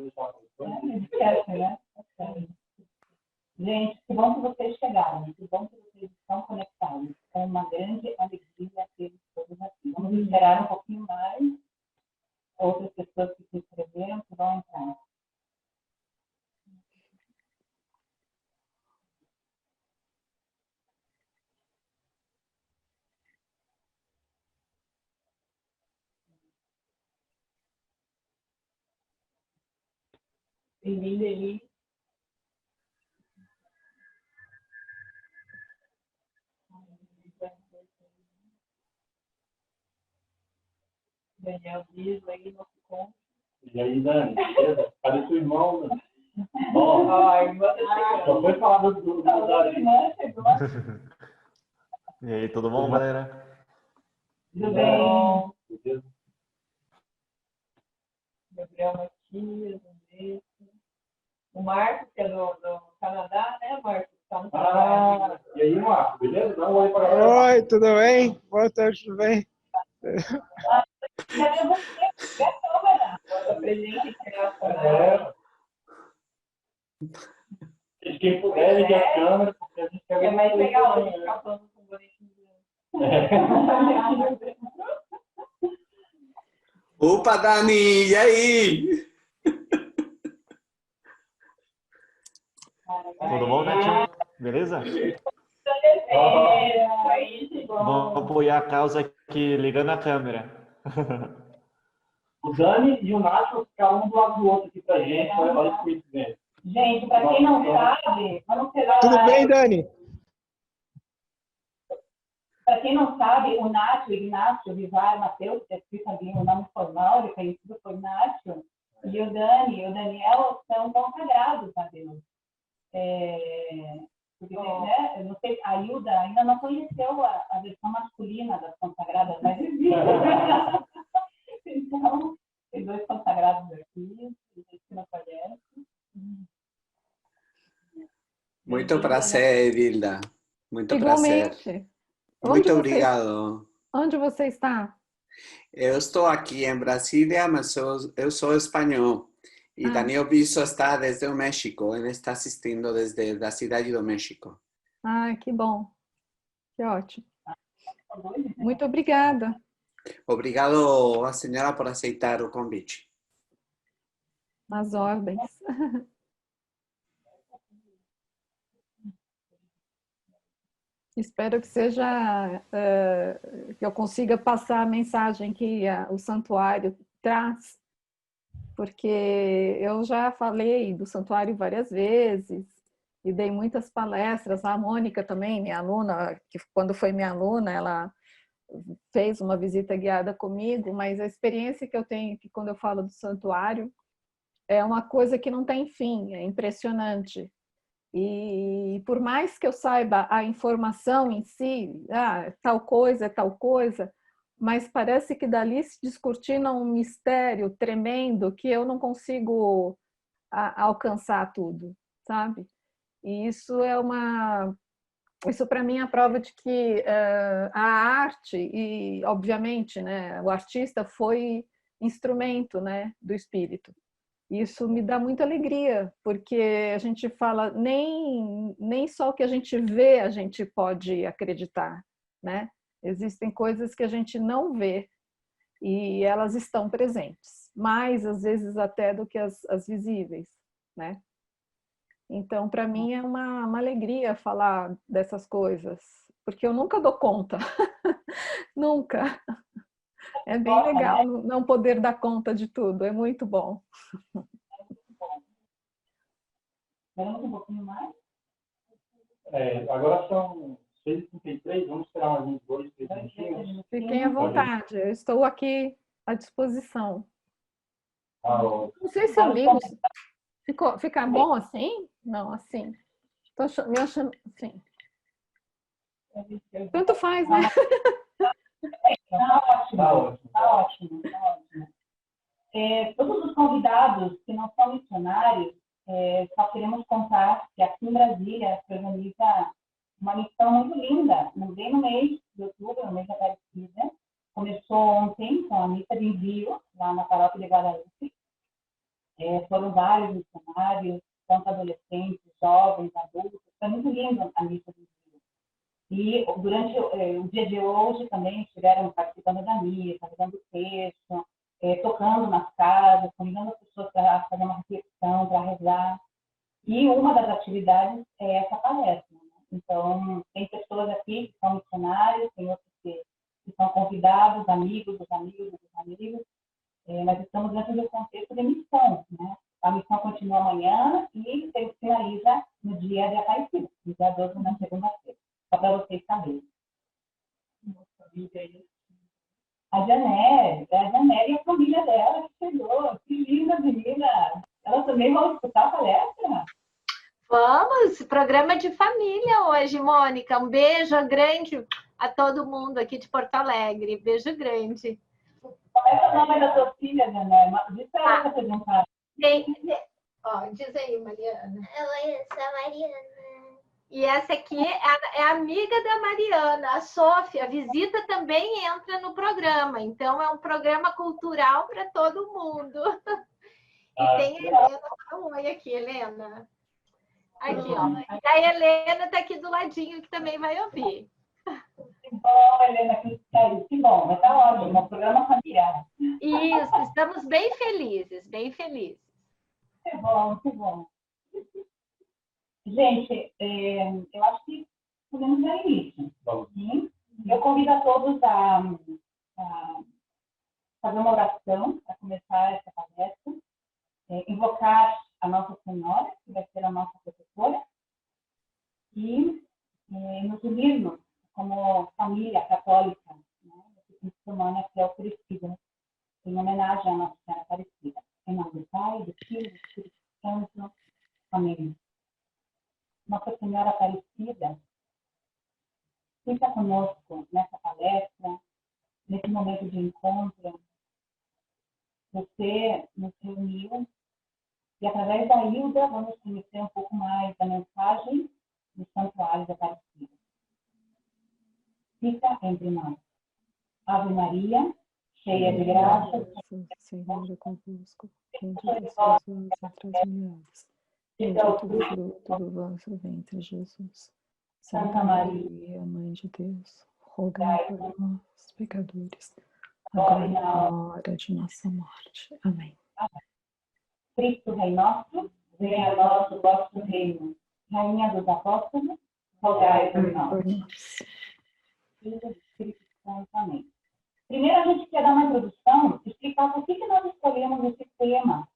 Esquece, né? Gente, que bom que vocês chegaram, que bom que vocês estão conectados. É uma grande alegria ter todos aqui. Vamos esperar um pouquinho mais. Outras pessoas que se inscreveram que vão entrar. Bem-vindo, Eli. Daniel Dias, aí no conto. E aí, Dani, beleza? Cadê seu irmão, Dani? Só foi falar do Dani. E aí, tudo bom, galera? Tudo bem? Gabriel Matias, Andressa. O Marcos, que é do Canadá, né, Marcos? Tá no Canadá. E aí, Marcos, beleza? Dá um oi pra galera. Oi, tudo bem? Boa tarde, tudo bem? Cadê você? A câmera. Bota presente internacional. Quem puder, ligue a câmera, porque a gente quer ver. É mais legal a gente ficar falando com o bonequinho. Opa, Dani, e aí? Tudo bom, Netinho? Beleza? Vamos apoiar a causa aqui, ligando a câmera. O Dani e o Nacho ficaram um do lado do outro aqui pra gente. Olha isso, gente. Gente, para quem não sabe, vamos pegar Tudo bem, Dani? Para quem não sabe, o Nacho, Ignácio, Vivar, Matheus, que é escrito ali o nome formal, ele conhecido por Nacho, e o Dani e o Daniel são consagrados a Deus. Porque, né, eu não sei, a Hilda ainda não conheceu a versão masculina das consagradas, mas existe. Então, tem 2 consagrados aqui, que não conhece. Muito prazer, Hilda. Muito Igualmente. prazer. Muito obrigado. Onde você está? Eu estou aqui em Brasília, mas eu sou espanhol. E Daniel Bisso está desde o México. Ele está assistindo desde a cidade do México. Ah, que bom. Que ótimo. Muito obrigada. Obrigado a senhora por aceitar o convite. As ordens. Espero que seja, que eu consiga passar a mensagem que o santuário traz, porque eu já falei do santuário várias vezes e dei muitas palestras. A Mônica também, minha aluna, que quando foi minha aluna, ela fez uma visita guiada comigo, mas a experiência que eu tenho que quando eu falo do santuário é uma coisa que não tem fim, é impressionante. E por mais que eu saiba a informação em si, tal coisa é tal coisa, mas parece que dali se descortina um mistério tremendo que eu não consigo alcançar tudo, sabe? E isso isso para mim é a prova de que a arte, e obviamente, né, o artista foi instrumento, né, do espírito. Isso me dá muita alegria, porque a gente fala, nem só o que a gente vê a gente pode acreditar, né? Existem coisas que a gente não vê e elas estão presentes, mais às vezes até do que as visíveis, né? Então, para mim é uma alegria falar dessas coisas, porque eu nunca dou conta, nunca. É bem legal não poder dar conta de tudo, é muito bom. Vamos um pouquinho mais? Agora são 6h33, vamos esperar mais uns 2, 3 minutinhos. Fiquem à vontade, eu estou aqui à disposição. Não sei se eu ligo. Fica bom assim? Não, assim. Estou me achando assim. Tanto faz, né? Tá ótimo. Todos os convidados que não são missionários, só queremos contar que aqui em Brasília se organiza uma missão muito linda, bem no mês de outubro, no mês da Aparecida. Começou ontem com a missa de envio, lá na paróquia de Guadalupe. Foram vários missionários, tanto adolescentes, jovens, adultos. Foi muito lindo a missa do dia. E durante o dia de hoje também estiveram participando da missa, fazendo texto, tocando nas casas, convidando as pessoas para fazer uma reflexão, para rezar. E uma das atividades é essa palestra. Né? Então, tem pessoas aqui que são missionários, tem outros que são convidados, amigos dos amigos dos amigos. Nós estamos dentro do contexto de missão. Né? A missão continua amanhã e finaliza no dia de Aparecida, no dia 12, na segunda-feira. Só para vocês saberem. A Janelle e a família dela que chegou. Que linda menina! Elas também vão escutar a palestra? Vamos! Programa de família hoje, Mônica. Um beijo grande a todo mundo aqui de Porto Alegre. Beijo grande. Qual é o nome da sua filha, Janelle? Diz para ela apresentar. Diz aí, Mariana. Oi, eu sou a Mariana. E essa aqui é a amiga da Mariana, a Sôfia. A visita também entra no programa. Então, é um programa cultural para todo mundo. E tem a Helena. Dá um oi aqui, Helena. Aqui, ó. E a Helena está aqui do ladinho, que também vai ouvir. Que bom, Helena, que bom. Mas tá ótimo, um programa familiar. Isso, estamos bem felizes, bem felizes. Que bom, que bom. Gente, eu acho que podemos dar início. Sim? Eu convido a todos a fazer uma oração para começar essa palestra, invocar a Nossa Senhora, que vai ser a nossa protetora, e nos unirmos como família católica, né, desse fim de semana que é oferecido em homenagem à Nossa Senhora Aparecida. Em nome do Pai, do Filho e do Espírito Santo. Amém. Nossa Senhora Aparecida, fica conosco nessa palestra, nesse momento de encontro. Você nos reuniu e, através da Hilda, vamos conhecer um pouco mais da mensagem do Santuário da Aparecida. Fica entre nós. Ave Maria, cheia de graça, o Senhor é convosco. Bendita sois vós entre as mulheres. Bendito o fruto do vosso ventre, Jesus. Santa Maria, Mãe de Deus, rogai por nós, pecadores, agora e na hora de nossa morte. Amém. Cristo Rei nosso, venha a nós o vosso reino. Rainha dos Apóstolos, rogai por nós. Filho do Espírito Santo. Amém. Primeiro, a gente quer dar uma introdução, explicar por que nós escolhemos esse tema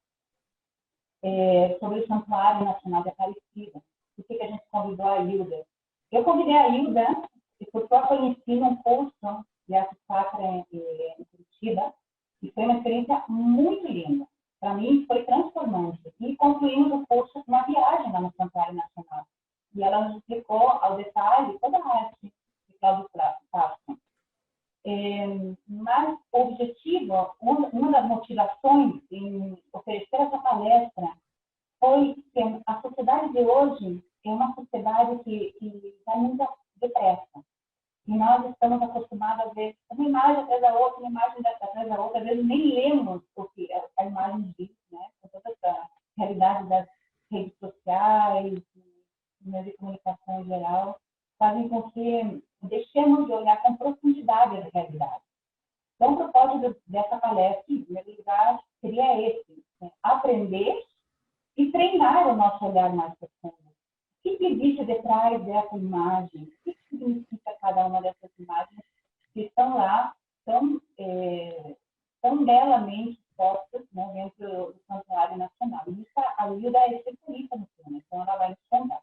sobre o Santuário Nacional de Aparecida. Por que a gente convidou a Hilda? Eu convidei a Hilda porque eu conheci num curso de arte sacra em Curitiba e foi uma experiência muito linda. Para mim, foi transformante. E concluímos o curso com uma viagem lá no Santuário Nacional. E ela nos explicou ao detalhe toda a arte de Cláudio Castro. Mas o objetivo, uma das motivações em oferecer essa palestra foi que a sociedade de hoje é uma sociedade que está muito depressa. E nós estamos acostumados a ver uma imagem atrás da outra, uma imagem atrás da outra, às vezes nem lemos o que a imagem diz, né? Com toda essa realidade das redes sociais, meios de comunicação em geral, fazem com que deixemos de olhar com profundidade a realidade. Então, o propósito dessa palestra, em primeiro lugar, seria esse, né? Aprender e treinar o nosso olhar mais profundo. O que existe detrás dessa imagem? O que significa cada uma dessas imagens que estão lá tão belamente expostas, né, dentro do Santuário Nacional? E isso a Hilda é especialista no tema, então ela vai nos contar.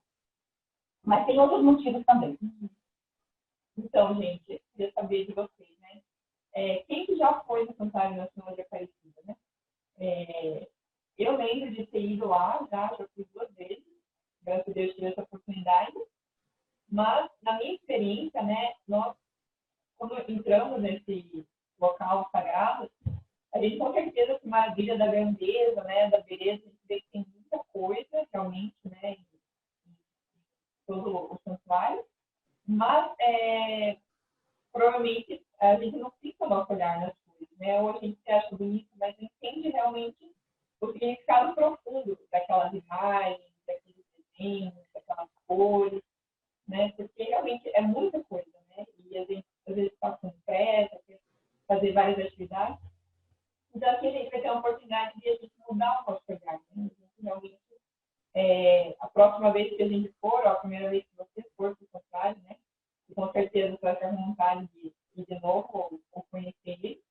Mas tem outros motivos também. Então, gente, queria saber de vocês, né? Quem que já foi no Santuário Nacional de Aparecida, né? Eu lembro de ter ido lá, já fui 2 vezes, graças a Deus tive essa oportunidade, mas, na minha experiência, né, nós, quando entramos nesse local sagrado, a gente com certeza se maravilha da grandeza, né, da beleza, a gente vê que tem muita coisa, realmente, né, em todo o santuário, mas, provavelmente, a gente não fica o nosso olhar nas coisas, né, ou a gente se acha bonito, mas não entende realmente o significado profundo daquelas imagens, daqueles desenhos, daquelas cores, né? Porque realmente é muita coisa, né? E a gente às vezes está com pressa, quer fazer várias atividades. Então aqui a gente vai ter uma oportunidade de a gente mudar o nosso olhar, né? A gente realmente, a próxima vez que a gente for, ou a primeira vez que você for para o contrário, né? E com certeza você vai ter vontade de ir de novo ou conhecer ele.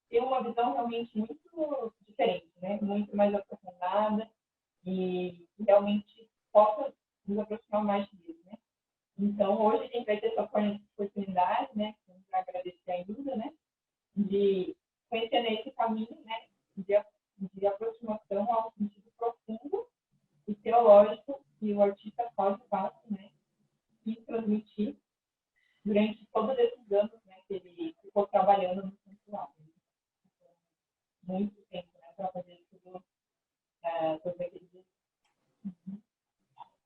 Ter uma visão realmente muito diferente, né? Muito mais aprofundada e realmente possa nos aproximar mais dele, né? Então, hoje a gente vai ter essa oportunidade, né? Vamos agradecer a Hilda, né? De conhecer nesse caminho, né? De aproximação ao sentido profundo e teológico que o artista pode fazer, né? E transmitir durante todos esses anos, né? Que ele ficou trabalhando no santuário. Muito tempo, né? Para fazer tudo sobre aquele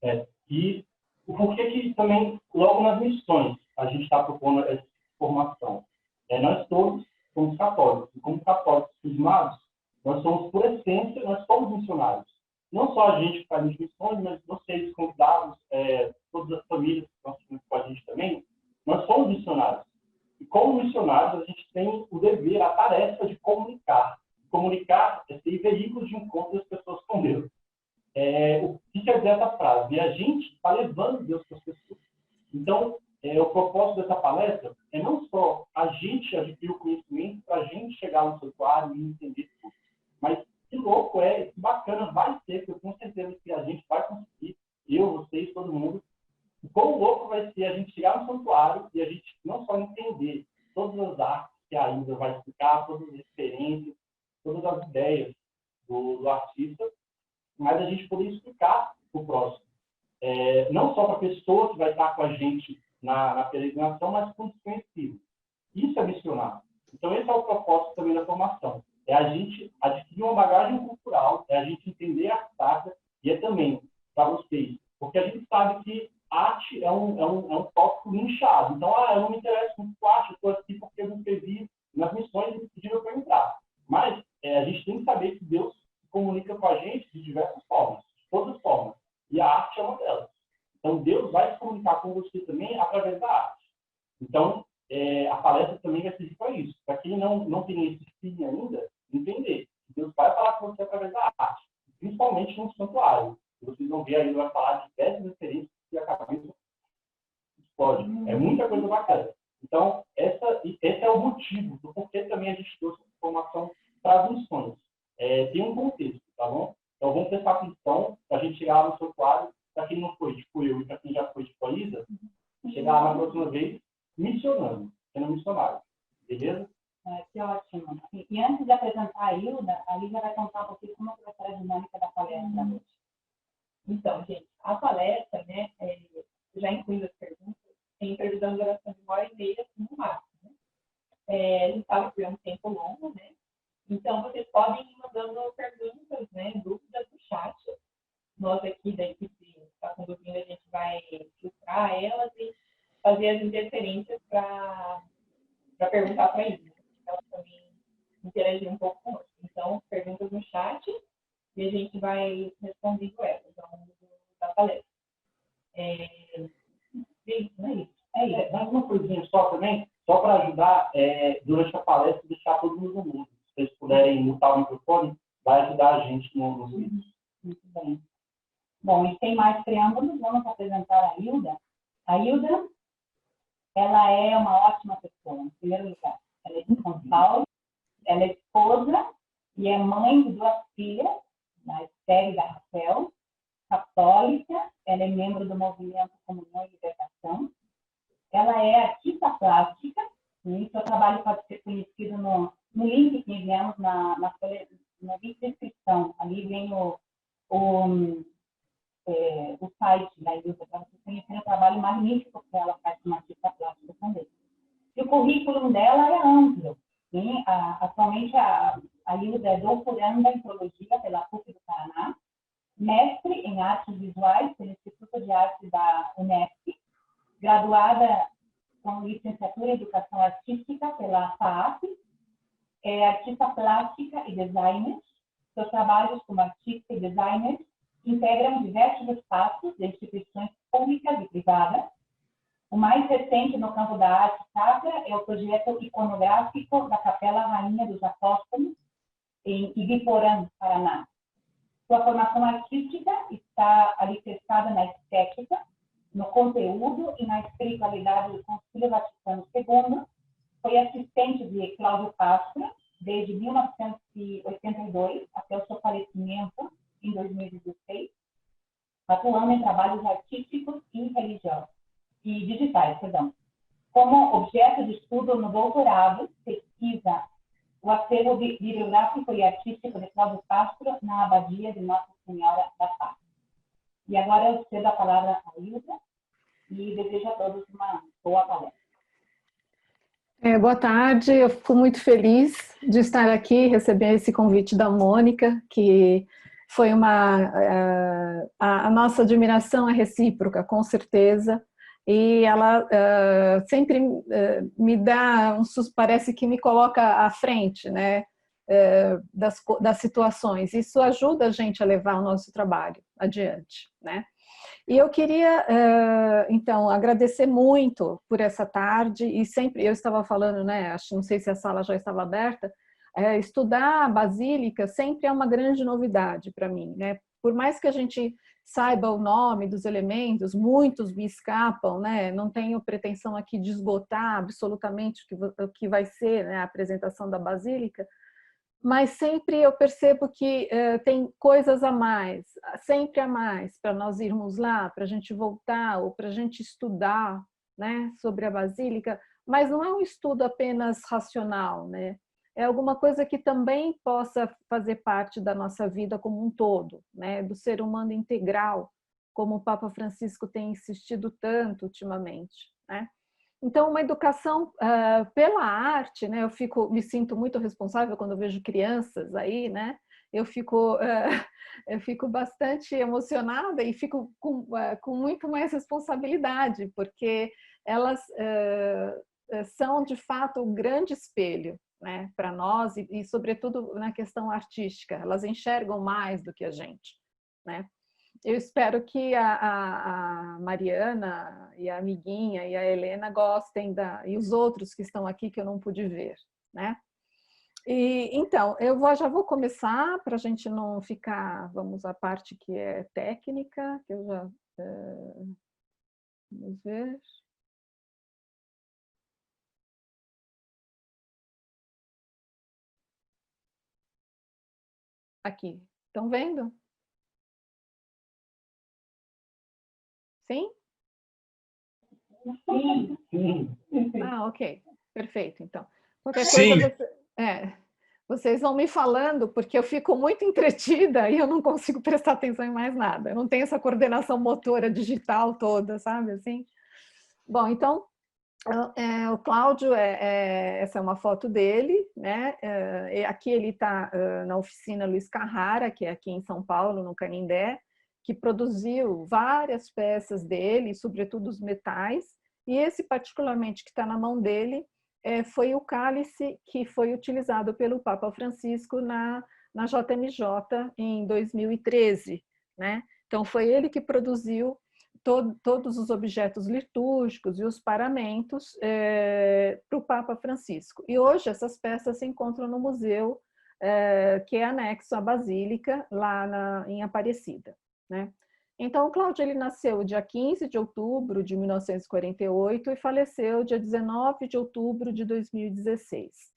dia. E o porquê que também, logo nas missões, a gente está propondo essa formação. Nós todos somos católicos. E como católicos cismados, nós somos, por essência, nós somos missionários. Não só a gente que faz missões, mas vocês, convidados, todas as famílias que estão com a gente também, nós somos missionários. E como missionários, a gente tem o dever, a tarefa de comunicar. Comunicar é ser veículo de encontro das pessoas com Deus. O que quer dizer essa frase? E a gente está levando Deus para as pessoas. Então, o propósito dessa palestra é não só a gente adquirir o conhecimento para a gente chegar no santuário e entender tudo, mas que louco que bacana vai ser, que eu tenho certeza que a gente vai conseguir, eu, vocês, todo mundo, o quão louco vai ser a gente chegar no santuário e a gente não só entender todas as artes que a Hilda vai explicar, todas as referências, todas as ideias do artista, mas a gente poder explicar para o próximo. Não só para a pessoa que vai estar com a gente na peregrinação, mas para o desconhecido. Isso é missionário. Então, esse é o propósito também da formação. É a gente adquirir uma bagagem cultural, é a gente entender a sacra e é também para vocês. Porque a gente sabe que arte é um tópico nichado. Então, eu não me interesso muito com arte, eu estou aqui porque eu me inscrevi nas missões e me pediram para entrar. Mas a gente tem que saber que Deus se comunica com a gente de diversas formas, de todas as formas. E a arte é uma delas. Então, Deus vai se comunicar com você também através da arte. Então, a palestra também vai servir para isso. Para quem não tem esse feeling ainda, entender. Deus vai falar com você através da arte. Principalmente no santuário. Vocês vão ver aí, vai falar de diversas referências que a cabeça explode. É muita coisa bacana. Então, esse é o motivo do porquê também a gente trouxe essa informação para as missões. Tem um contexto, tá bom? Então, vamos prestar atenção para a gente chegar lá no santuário, para quem não foi, tipo eu, e para quem já foi, tipo a Isa, chegar lá na próxima vez missionando, sendo missionário. Beleza? Que ótimo. E antes de apresentar a Hilda vai contar um pouquinho como vai ser a dinâmica da palestra hoje. Então, gente, a palestra, né, já incluindo as perguntas, tem previsão de duração de 1h30 no máximo. Né? A gente sabe que é um tempo longo, né? Então, vocês podem ir mandando perguntas, né, dúvidas no chat. Nós aqui da equipe que está conduzindo, a gente vai filtrar elas e fazer as interferências para perguntar para eles. Né? Elas também interagir um pouco conosco. Então, perguntas no chat e a gente vai respondendo elas ao longo da palestra. Mais uma coisinha só também, só para ajudar, durante a palestra, deixar todo mundo no mudo. Se vocês puderem mutar o microfone, vai ajudar a gente nos vídeos. Muito bem. Bom, e sem mais preâmbulos, vamos apresentar a Hilda. A Hilda, ela é uma ótima pessoa, em primeiro lugar. Ela é de São Paulo, ela é esposa e é mãe de 2 filhas, a Esther e a Raquel, católica, ela é membro do movimento Comunhão e Libertação. Ela é artista plástica, e seu trabalho pode ser conhecido no link que enviamos na link de descrição. Ali vem o site da Hilda, para vocês conhecerem o trabalho magnífico que ela faz como artista plástica também. E o currículo dela é amplo. Sim? Atualmente, a Hilda é doutoranda em Teologia pela PUC do Paraná, mestre em Artes Visuais pelo Instituto de Arte da Unesp, graduada com licenciatura em Educação Artística pela FAAP, é artista plástica e designer, Seus trabalhos como artista e designer integram diversos espaços de instituições públicas e privadas. O mais recente no campo da arte sacra é o projeto iconográfico da Capela Rainha dos Apóstolos, em Ibiporã, Paraná. Sua formação artística está alicerçada na estética, no conteúdo e na espiritualidade do Concílio Vaticano II. Foi assistente de Cláudio Castro desde 1982 até o seu falecimento em 2016, atuando em trabalhos artísticos e religiosos e digitais, perdão. Como objeto de estudo no doutorado, pesquisa o acervo bibliográfico e artístico de Cláudio Castro na Abadia de Nossa Senhora da Paz. E agora eu cedo a palavra a Ilza e desejo a todos uma boa palestra. Boa tarde, eu fico muito feliz de estar aqui, receber esse convite da Mônica, que foi a nossa admiração é recíproca, com certeza, e ela sempre me dá parece que me coloca à frente, né, das situações. Isso ajuda a gente a levar o nosso trabalho adiante, né? E eu queria, então, agradecer muito por essa tarde, e sempre, eu estava falando, né, não sei se a sala já estava aberta, estudar a Basílica sempre é uma grande novidade para mim, né? Por mais que a gente saiba o nome dos elementos, muitos me escapam, né? Não tenho pretensão aqui de esgotar absolutamente o que vai ser, né, a apresentação da Basílica, mas sempre eu percebo que tem coisas a mais, sempre a mais, para nós irmos lá, para a gente voltar, ou para a gente estudar, né, sobre a Basílica, mas não é um estudo apenas racional, né? É alguma coisa que também possa fazer parte da nossa vida como um todo, né? Do ser humano integral, como o Papa Francisco tem insistido tanto ultimamente, né? Então, uma educação pela arte, né? Me sinto muito responsável quando eu vejo crianças aí, né? Eu fico bastante emocionada e fico com muito mais responsabilidade, porque elas são, de fato, um grande espelho, né, para nós e, sobretudo, na questão artística. Elas enxergam mais do que a gente, né? Eu espero que a Mariana e a amiguinha e a Helena gostem e os outros que estão aqui que eu não pude ver, né? E, então, já vou começar para a gente não ficar, vamos à parte que é técnica, que eu já... vamos ver... Aqui, estão vendo? Sim? Sim. Ah, ok. Perfeito, então. Qualquer coisa, vocês vão me falando, porque eu fico muito entretida e eu não consigo prestar atenção em mais nada. Eu não tenho essa coordenação motora digital toda, sabe assim? Bom, então, o Cláudio, essa é uma foto dele, né? Aqui ele está na oficina Luiz Carrara, que é aqui em São Paulo, no Canindé, que produziu várias peças dele, sobretudo os metais, e esse particularmente que está na mão dele foi o cálice que foi utilizado pelo Papa Francisco na JMJ em 2013, né? Então foi ele que produziu todos os objetos litúrgicos e os paramentos para o Papa Francisco. E hoje essas peças se encontram no museu que é anexo à Basílica, lá em Aparecida, né? Então, o Cláudio ele nasceu dia 15 de outubro de 1948 e faleceu dia 19 de outubro de 2016.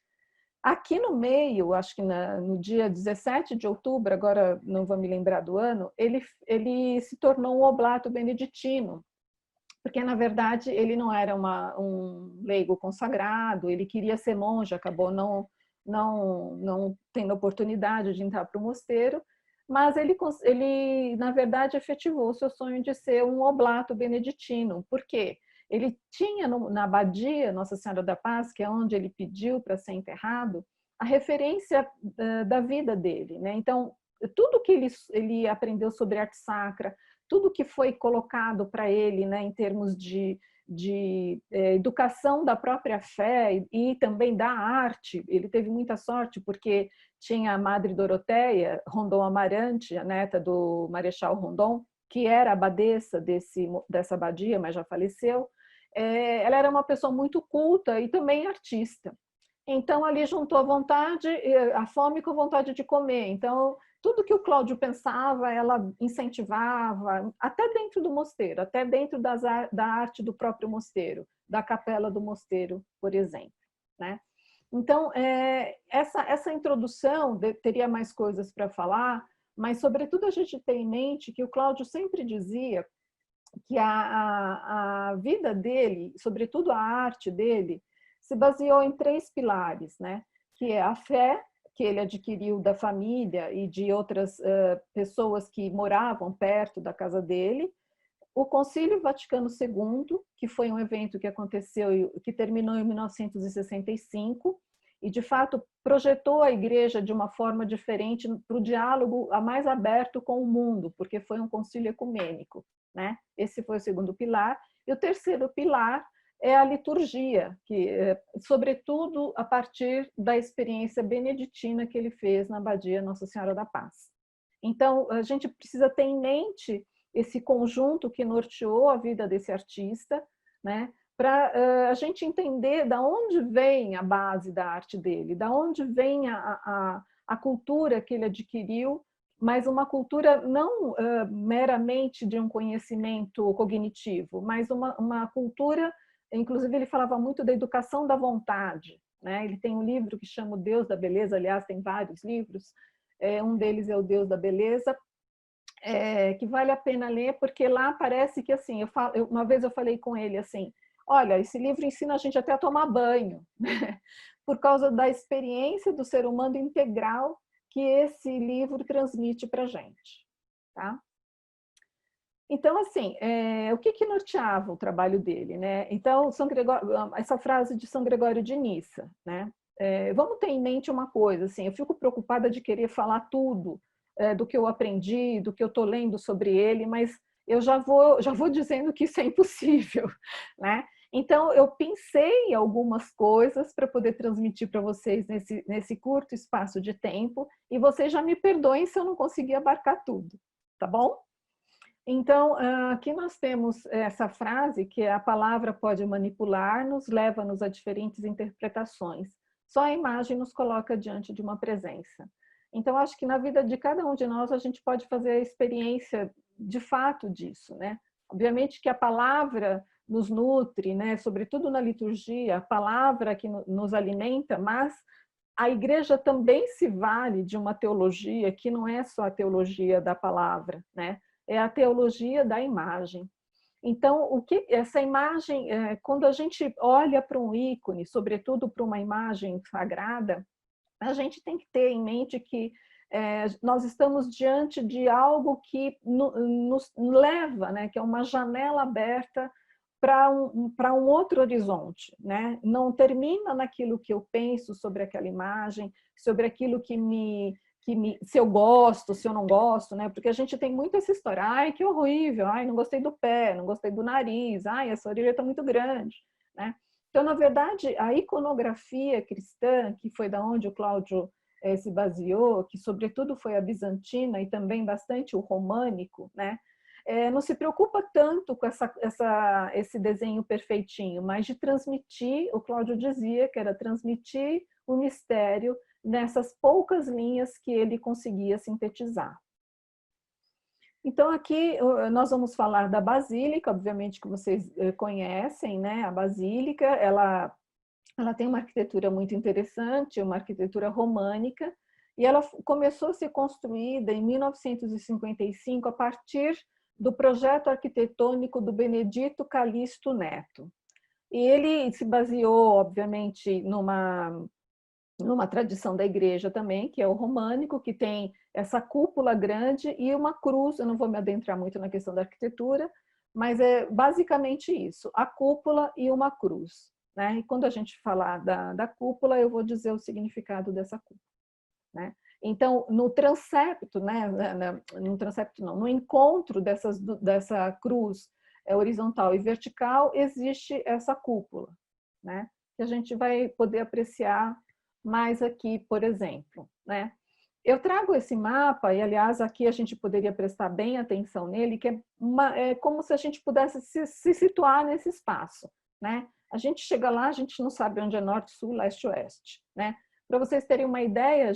Aqui no meio, acho que no dia 17 de outubro, agora não vou me lembrar do ano, ele se tornou um oblato beneditino, porque, na verdade, ele não era um leigo consagrado, ele queria ser monge, acabou não tendo oportunidade de entrar para o mosteiro, mas ele, na verdade, efetivou o seu sonho de ser um oblato beneditino. Por quê? Ele tinha na abadia Nossa Senhora da Paz, que é onde ele pediu para ser enterrado, a referência da vida dele, né? Então, tudo que ele aprendeu sobre arte sacra, tudo que foi colocado para ele, né, em termos de educação da própria fé e também da arte. Ele teve muita sorte porque tinha a Madre Doroteia Rondon Amarante, a neta do Marechal Rondon, que era abadesa dessa abadia, mas já faleceu. Ela era uma pessoa muito culta e também artista. Então, ali juntou a fome com a vontade de comer. Então, tudo que o Cláudio pensava, ela incentivava, até dentro do mosteiro, até dentro da arte do próprio mosteiro, da capela do mosteiro, por exemplo, né? Então, essa introdução, teria mais coisas para falar, mas, sobretudo, a gente tem em mente que o Cláudio sempre dizia que a vida dele, sobretudo a arte dele, se baseou em 3 pilares, né? Que é a fé, que ele adquiriu da família e de outras pessoas que moravam perto da casa dele, o Concílio Vaticano II, que foi um evento que aconteceu, que terminou em 1965, e de fato projetou a igreja de uma forma diferente para o diálogo mais aberto com o mundo, porque foi um concílio ecumênico, né? Esse foi o 2º pilar. E o 3º pilar é a liturgia, que, sobretudo, a partir da experiência beneditina que ele fez na Abadia Nossa Senhora da Paz. Então, a gente precisa ter em mente esse conjunto que norteou a vida desse artista, né, para a gente entender de onde vem a base da arte dele, de onde vem a cultura que ele adquiriu, mas uma cultura não meramente de um conhecimento cognitivo, mas uma cultura. Inclusive, ele falava muito da educação da vontade, né? Ele tem um livro que chama O Deus da Beleza, aliás, tem vários livros, um deles é O Deus da Beleza, que vale a pena ler, porque lá parece que, assim, uma vez eu falei com ele assim, olha, esse livro ensina a gente até a tomar banho, né? Por causa da experiência do ser humano integral que esse livro transmite para a gente, tá? Então, assim, o que norteava o trabalho dele, né? Então, São Gregório, essa frase de São Gregório de Nissa, né? Vamos ter em mente uma coisa, assim, eu fico preocupada de querer falar tudo do que eu aprendi, do que eu estou lendo sobre ele, mas eu já vou dizendo que isso é impossível, né? Então, eu pensei algumas coisas para poder transmitir para vocês nesse curto espaço de tempo, e vocês já me perdoem se eu não conseguir abarcar tudo, tá bom? Então, aqui nós temos essa frase que a palavra pode manipular-nos, leva-nos a diferentes interpretações. Só a imagem nos coloca diante de uma presença. Então, acho que na vida de cada um de nós a gente pode fazer a experiência de fato disso, né? Obviamente que a palavra nos nutre, né? Sobretudo na liturgia, a palavra que nos alimenta, mas a igreja também se vale de uma teologia que não é só a teologia da palavra, né? É a teologia da imagem. Então, essa imagem, quando a gente olha para um ícone, sobretudo para uma imagem sagrada, a gente tem que ter em mente que nós estamos diante de algo que nos leva, né, que é uma janela aberta para um outro horizonte, né? Não termina naquilo que eu penso sobre aquela imagem, sobre aquilo se eu gosto, se eu não gosto, né? Porque a gente tem muito essa história, ai, que horrível, ai, não gostei do pé, não gostei do nariz, ai, essa orelha está muito grande, né? Então, na verdade, a iconografia cristã, que foi da onde o Cláudio se baseou, que sobretudo foi a bizantina e também bastante o românico, né? Não se preocupa tanto com esse desenho perfeitinho, mas de transmitir, o Cláudio dizia que era transmitir o mistério nessas poucas linhas que ele conseguia sintetizar. Então, aqui nós vamos falar da Basílica, obviamente que vocês conhecem, né? A Basílica, ela tem uma arquitetura muito interessante, uma arquitetura românica, e ela começou a ser construída em 1955 a partir do projeto arquitetônico do Benedito Calixto Neto. E ele se baseou, obviamente, numa tradição da igreja também, que é o românico, que tem essa cúpula grande e uma cruz. Eu não vou me adentrar muito na questão da arquitetura, mas é basicamente isso, a cúpula e uma cruz, né? E quando a gente falar da cúpula, eu vou dizer o significado dessa cúpula, né? Então, no transepto, né? No transepto não, no encontro dessa cruz horizontal e vertical, existe essa cúpula, né? Que a gente vai poder apreciar mais aqui, por exemplo, né? Eu trago esse mapa, e aliás aqui a gente poderia prestar bem atenção nele, que é como se a gente pudesse se situar nesse espaço, né? A gente chega lá, a gente não sabe onde é norte, sul, leste, oeste, né? Para vocês terem uma ideia,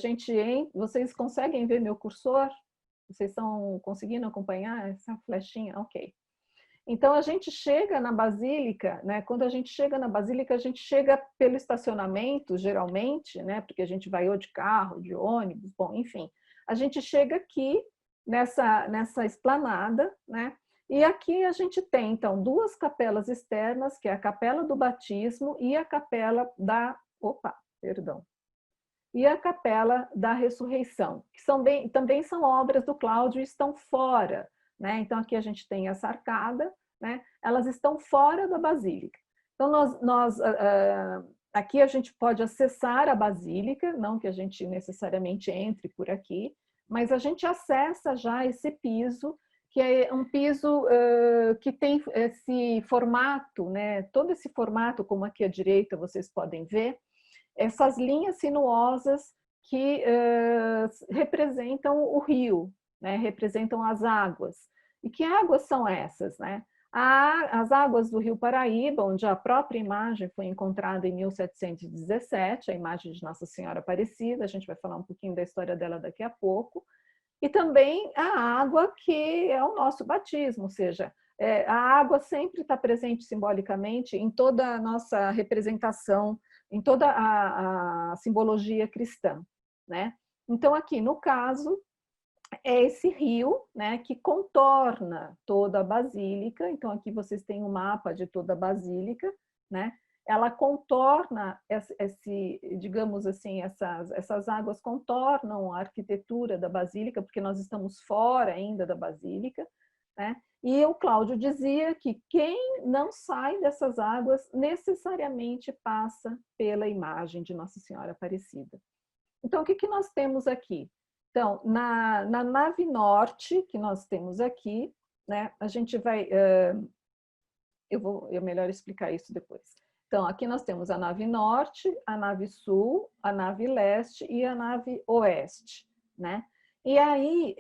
vocês conseguem ver meu cursor? Vocês estão conseguindo acompanhar essa flechinha? Ok. Então, a gente chega na Basílica, né? Quando a gente chega na Basílica, a gente chega pelo estacionamento, geralmente, né? Porque a gente vai ou de carro, de ônibus, bom, enfim. A gente chega aqui nessa esplanada, né? E aqui a gente tem, então, duas capelas externas, que é a Capela do Batismo e a Capela da... E a Capela da Ressurreição, que também são obras do Cláudio e estão fora, né? Então, aqui a gente tem essa arcada, né? Elas estão fora da Basílica. Então, aqui a gente pode acessar a Basílica, não que a gente necessariamente entre por aqui, mas a gente acessa já esse piso, que é um piso que tem esse formato, né? Todo esse formato, como aqui à direita vocês podem ver, essas linhas sinuosas que representam o rio, né? Representam as águas. E que águas são essas, né? As águas do Rio Paraíba, onde a própria imagem foi encontrada em 1717, a imagem de Nossa Senhora Aparecida, a gente vai falar um pouquinho da história dela daqui a pouco, e também a água que é o nosso batismo, ou seja, a água sempre está presente simbolicamente em toda a nossa representação, em toda a simbologia cristã, né? Então, aqui no caso, é esse rio, né, que contorna toda a Basílica. Então, aqui vocês têm um mapa de toda a Basílica, né? Ela contorna, digamos assim, essas águas contornam a arquitetura da Basílica, porque nós estamos fora ainda da Basílica, né? E o Cláudio dizia que quem não sai dessas águas necessariamente passa pela imagem de Nossa Senhora Aparecida. Então, o que nós temos aqui? Então, na nave norte, que nós temos aqui, né, a gente vai... eu melhor explicar isso depois. Então, aqui nós temos a nave norte, a nave sul, a nave leste e a nave oeste, né? E aí,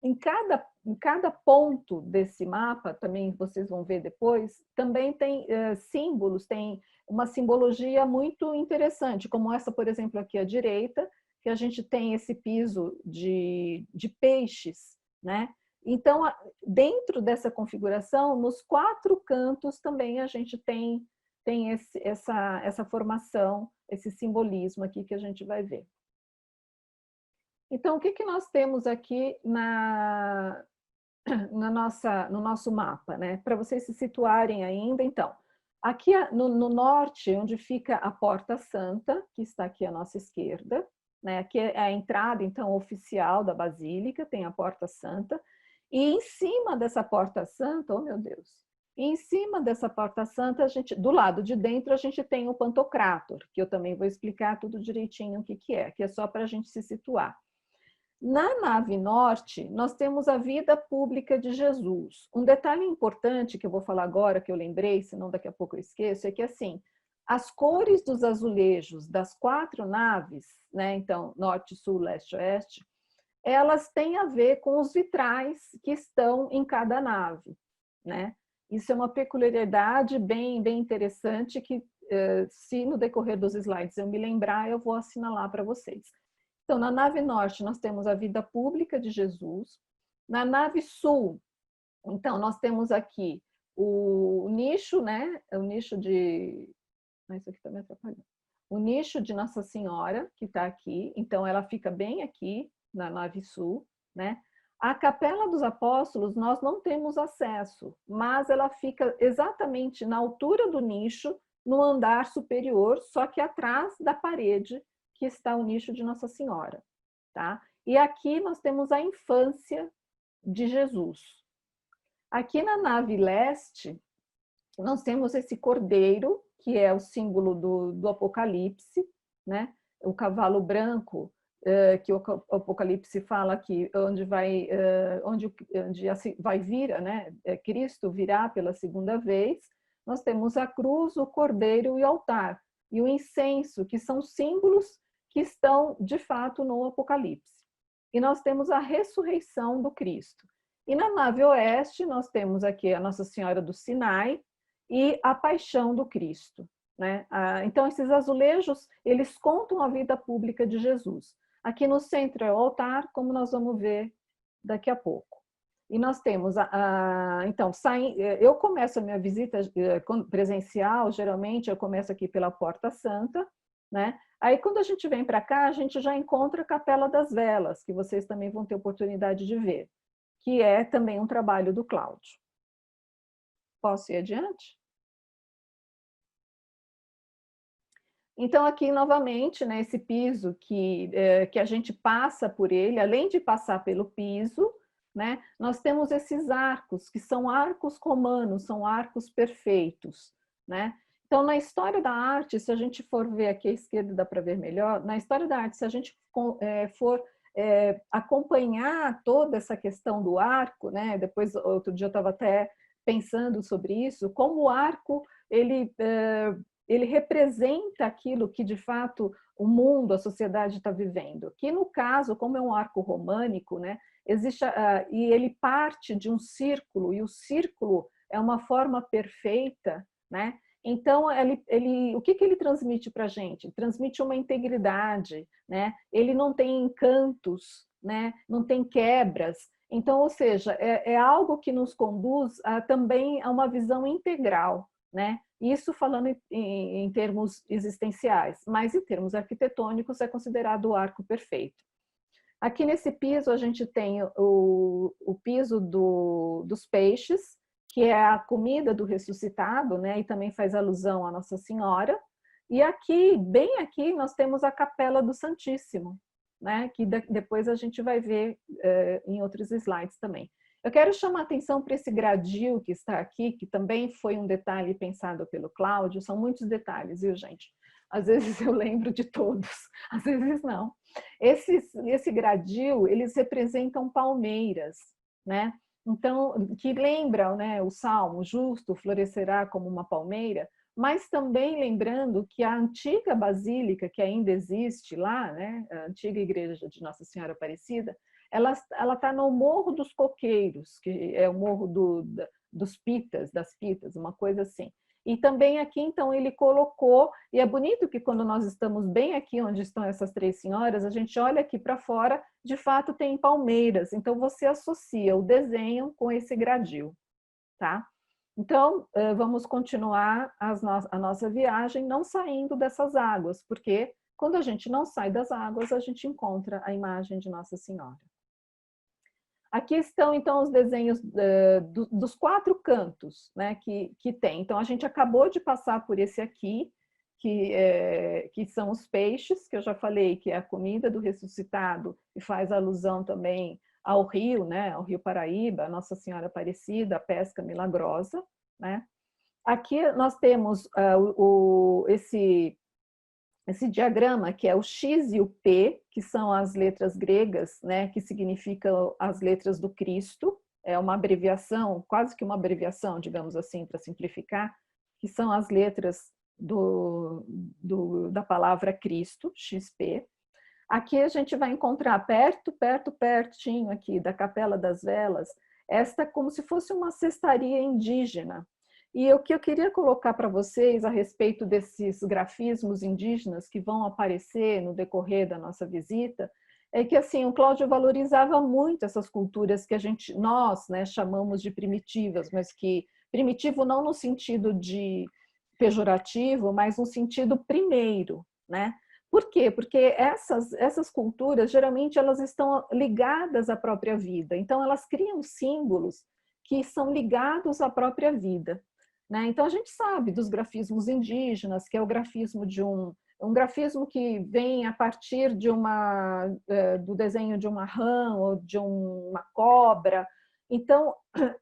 em cada ponto desse mapa, também vocês vão ver depois, também tem símbolos, tem uma simbologia muito interessante, como essa, por exemplo, aqui à direita, que a gente tem esse piso de peixes, né? Então, dentro dessa configuração, nos 4 cantos também a gente tem essa formação, esse simbolismo aqui que a gente vai ver. Então, o que nós temos aqui no nosso mapa, né? Para vocês se situarem ainda, então, aqui no norte, onde fica a Porta Santa, que está aqui à nossa esquerda, né? Aqui é a entrada, então, oficial da Basílica, tem a Porta Santa, e em cima dessa Porta Santa, oh meu Deus, em cima dessa Porta Santa, do lado de dentro, a gente tem o Pantocrátor, que eu também vou explicar tudo direitinho o que é só para a gente se situar. Na nave norte, nós temos a vida pública de Jesus. Um detalhe importante que eu vou falar agora, que eu lembrei, senão daqui a pouco eu esqueço, é que assim, as cores dos azulejos das 4 naves, né, então norte, sul, leste, oeste, elas têm a ver com os vitrais que estão em cada nave, né? Isso é uma peculiaridade bem interessante que, se no decorrer dos slides eu me lembrar, eu vou assinalar para vocês. Então, na nave norte, nós temos a vida pública de Jesus. Na nave sul, então, nós temos aqui o nicho, né? O nicho de... isso aqui está me atrapalhando. O nicho de Nossa Senhora, que está aqui. Então, ela fica bem aqui, na nave sul, né? A Capela dos Apóstolos, nós não temos acesso, mas ela fica exatamente na altura do nicho, no andar superior, só que atrás da parede que está o nicho de Nossa Senhora, tá? E aqui nós temos a infância de Jesus. Aqui na nave leste, nós temos esse cordeiro, que é o símbolo do Apocalipse, né? O cavalo branco que o Apocalipse fala que onde vai vir, né? Cristo virá pela segunda vez. Nós temos a cruz, o cordeiro e o altar e o incenso, que são símbolos que estão de fato no Apocalipse. E nós temos a ressurreição do Cristo. E na nave oeste nós temos aqui a Nossa Senhora do Sinai e a paixão do Cristo, né? Então esses azulejos, eles contam a vida pública de Jesus. Aqui no centro é o altar, como nós vamos ver daqui a pouco. E nós temos, então, eu começo a minha visita presencial, geralmente eu começo aqui pela Porta Santa, né? Aí quando a gente vem para cá, a gente já encontra a Capela das Velas, que vocês também vão ter oportunidade de ver, que é também um trabalho do Cláudio. Posso ir adiante? Então, aqui, novamente, né, esse piso que a gente passa por ele, além de passar pelo piso, né, nós temos esses arcos, que são arcos romanos, são arcos perfeitos, né? Então, na história da arte, se a gente for ver aqui à esquerda, dá para ver melhor, na história da arte, se a gente for acompanhar toda essa questão do arco, né? Depois, outro dia eu estava até pensando sobre isso, como o arco, ele representa aquilo que, de fato, o mundo, a sociedade está vivendo. Que, no caso, como é um arco românico, né, existe, e ele parte de um círculo, e o círculo é uma forma perfeita, né? Então, o que ele transmite para a gente? Transmite uma integridade, né? Ele não tem encantos, né? Não tem quebras. Então, ou seja, é algo que nos conduz também a uma visão integral, né? Isso falando em termos existenciais, mas em termos arquitetônicos é considerado o arco perfeito. Aqui nesse piso a gente tem o piso dos peixes, que é a comida do ressuscitado, né? E também faz alusão à Nossa Senhora. E aqui, bem aqui, nós temos a Capela do Santíssimo, né? Que depois a gente vai ver em outros slides também. Eu quero chamar a atenção para esse gradil que está aqui, que também foi um detalhe pensado pelo Cláudio. São muitos detalhes, viu, gente? Às vezes eu lembro de todos, às vezes não. Esse gradil, eles representam palmeiras, né? Então, que lembram, né, o Salmo, justo florescerá como uma palmeira, mas também lembrando que a antiga basílica, que ainda existe lá, né, a antiga igreja de Nossa Senhora Aparecida, ela está no Morro dos Coqueiros, que é o Morro das Pitas, uma coisa assim. E também aqui, então, ele colocou, e é bonito que quando nós estamos bem aqui onde estão essas três senhoras, a gente olha aqui para fora, de fato tem palmeiras, então você associa o desenho com esse gradil, tá? Então, vamos continuar a nossa viagem não saindo dessas águas, porque quando a gente não sai das águas, a gente encontra a imagem de Nossa Senhora. Aqui estão, então, os desenhos dos quatro cantos, né, que tem. Então, a gente acabou de passar por esse aqui, que são os peixes, que eu já falei, que é a comida do ressuscitado, e faz alusão também ao rio, né, ao Rio Paraíba, a Nossa Senhora Aparecida, a pesca milagrosa, né. Aqui nós temos esse diagrama, que é o X e o P, que são as letras gregas, né, que significam as letras do Cristo, é uma abreviação, quase que uma abreviação, digamos assim, para simplificar, que são as letras da palavra Cristo, XP. Aqui a gente vai encontrar pertinho aqui da Capela das Velas, esta como se fosse uma cestaria indígena. E o que eu queria colocar para vocês a respeito desses grafismos indígenas que vão aparecer no decorrer da nossa visita, é que assim, o Cláudio valorizava muito essas culturas que nós, né, chamamos de primitivas, mas que primitivo não no sentido de pejorativo, mas no sentido primeiro, né? Por quê? Porque essas culturas, geralmente, elas estão ligadas à própria vida, então elas criam símbolos que são ligados à própria vida. Né? Então, a gente sabe dos grafismos indígenas, que é o grafismo de um grafismo que vem a partir do desenho de uma rã ou de uma cobra. Então,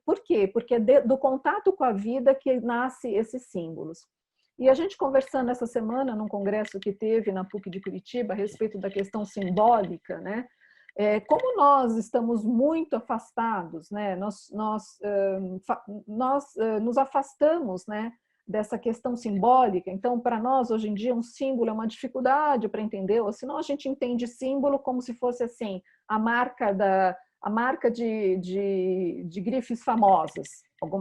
por quê? Porque é do contato com a vida que nasce esses símbolos. E a gente conversando essa semana num congresso que teve na PUC de Curitiba a respeito da questão simbólica, né? Como nós estamos muito afastados, né? Nós nos afastamos, né, dessa questão simbólica. Então, para nós, hoje em dia, um símbolo é uma dificuldade para entender, ou senão a gente entende símbolo como se fosse assim, a marca de grifes famosas.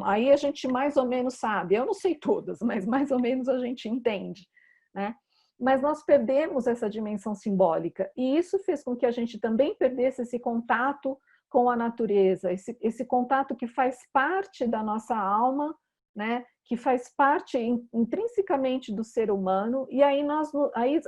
Aí a gente mais ou menos sabe, eu não sei todas, mas mais ou menos a gente entende, né? Mas nós perdemos essa dimensão simbólica, e isso fez com que a gente também perdesse esse contato com a natureza, esse contato que faz parte da nossa alma, né? Que faz parte intrinsecamente do ser humano, e aí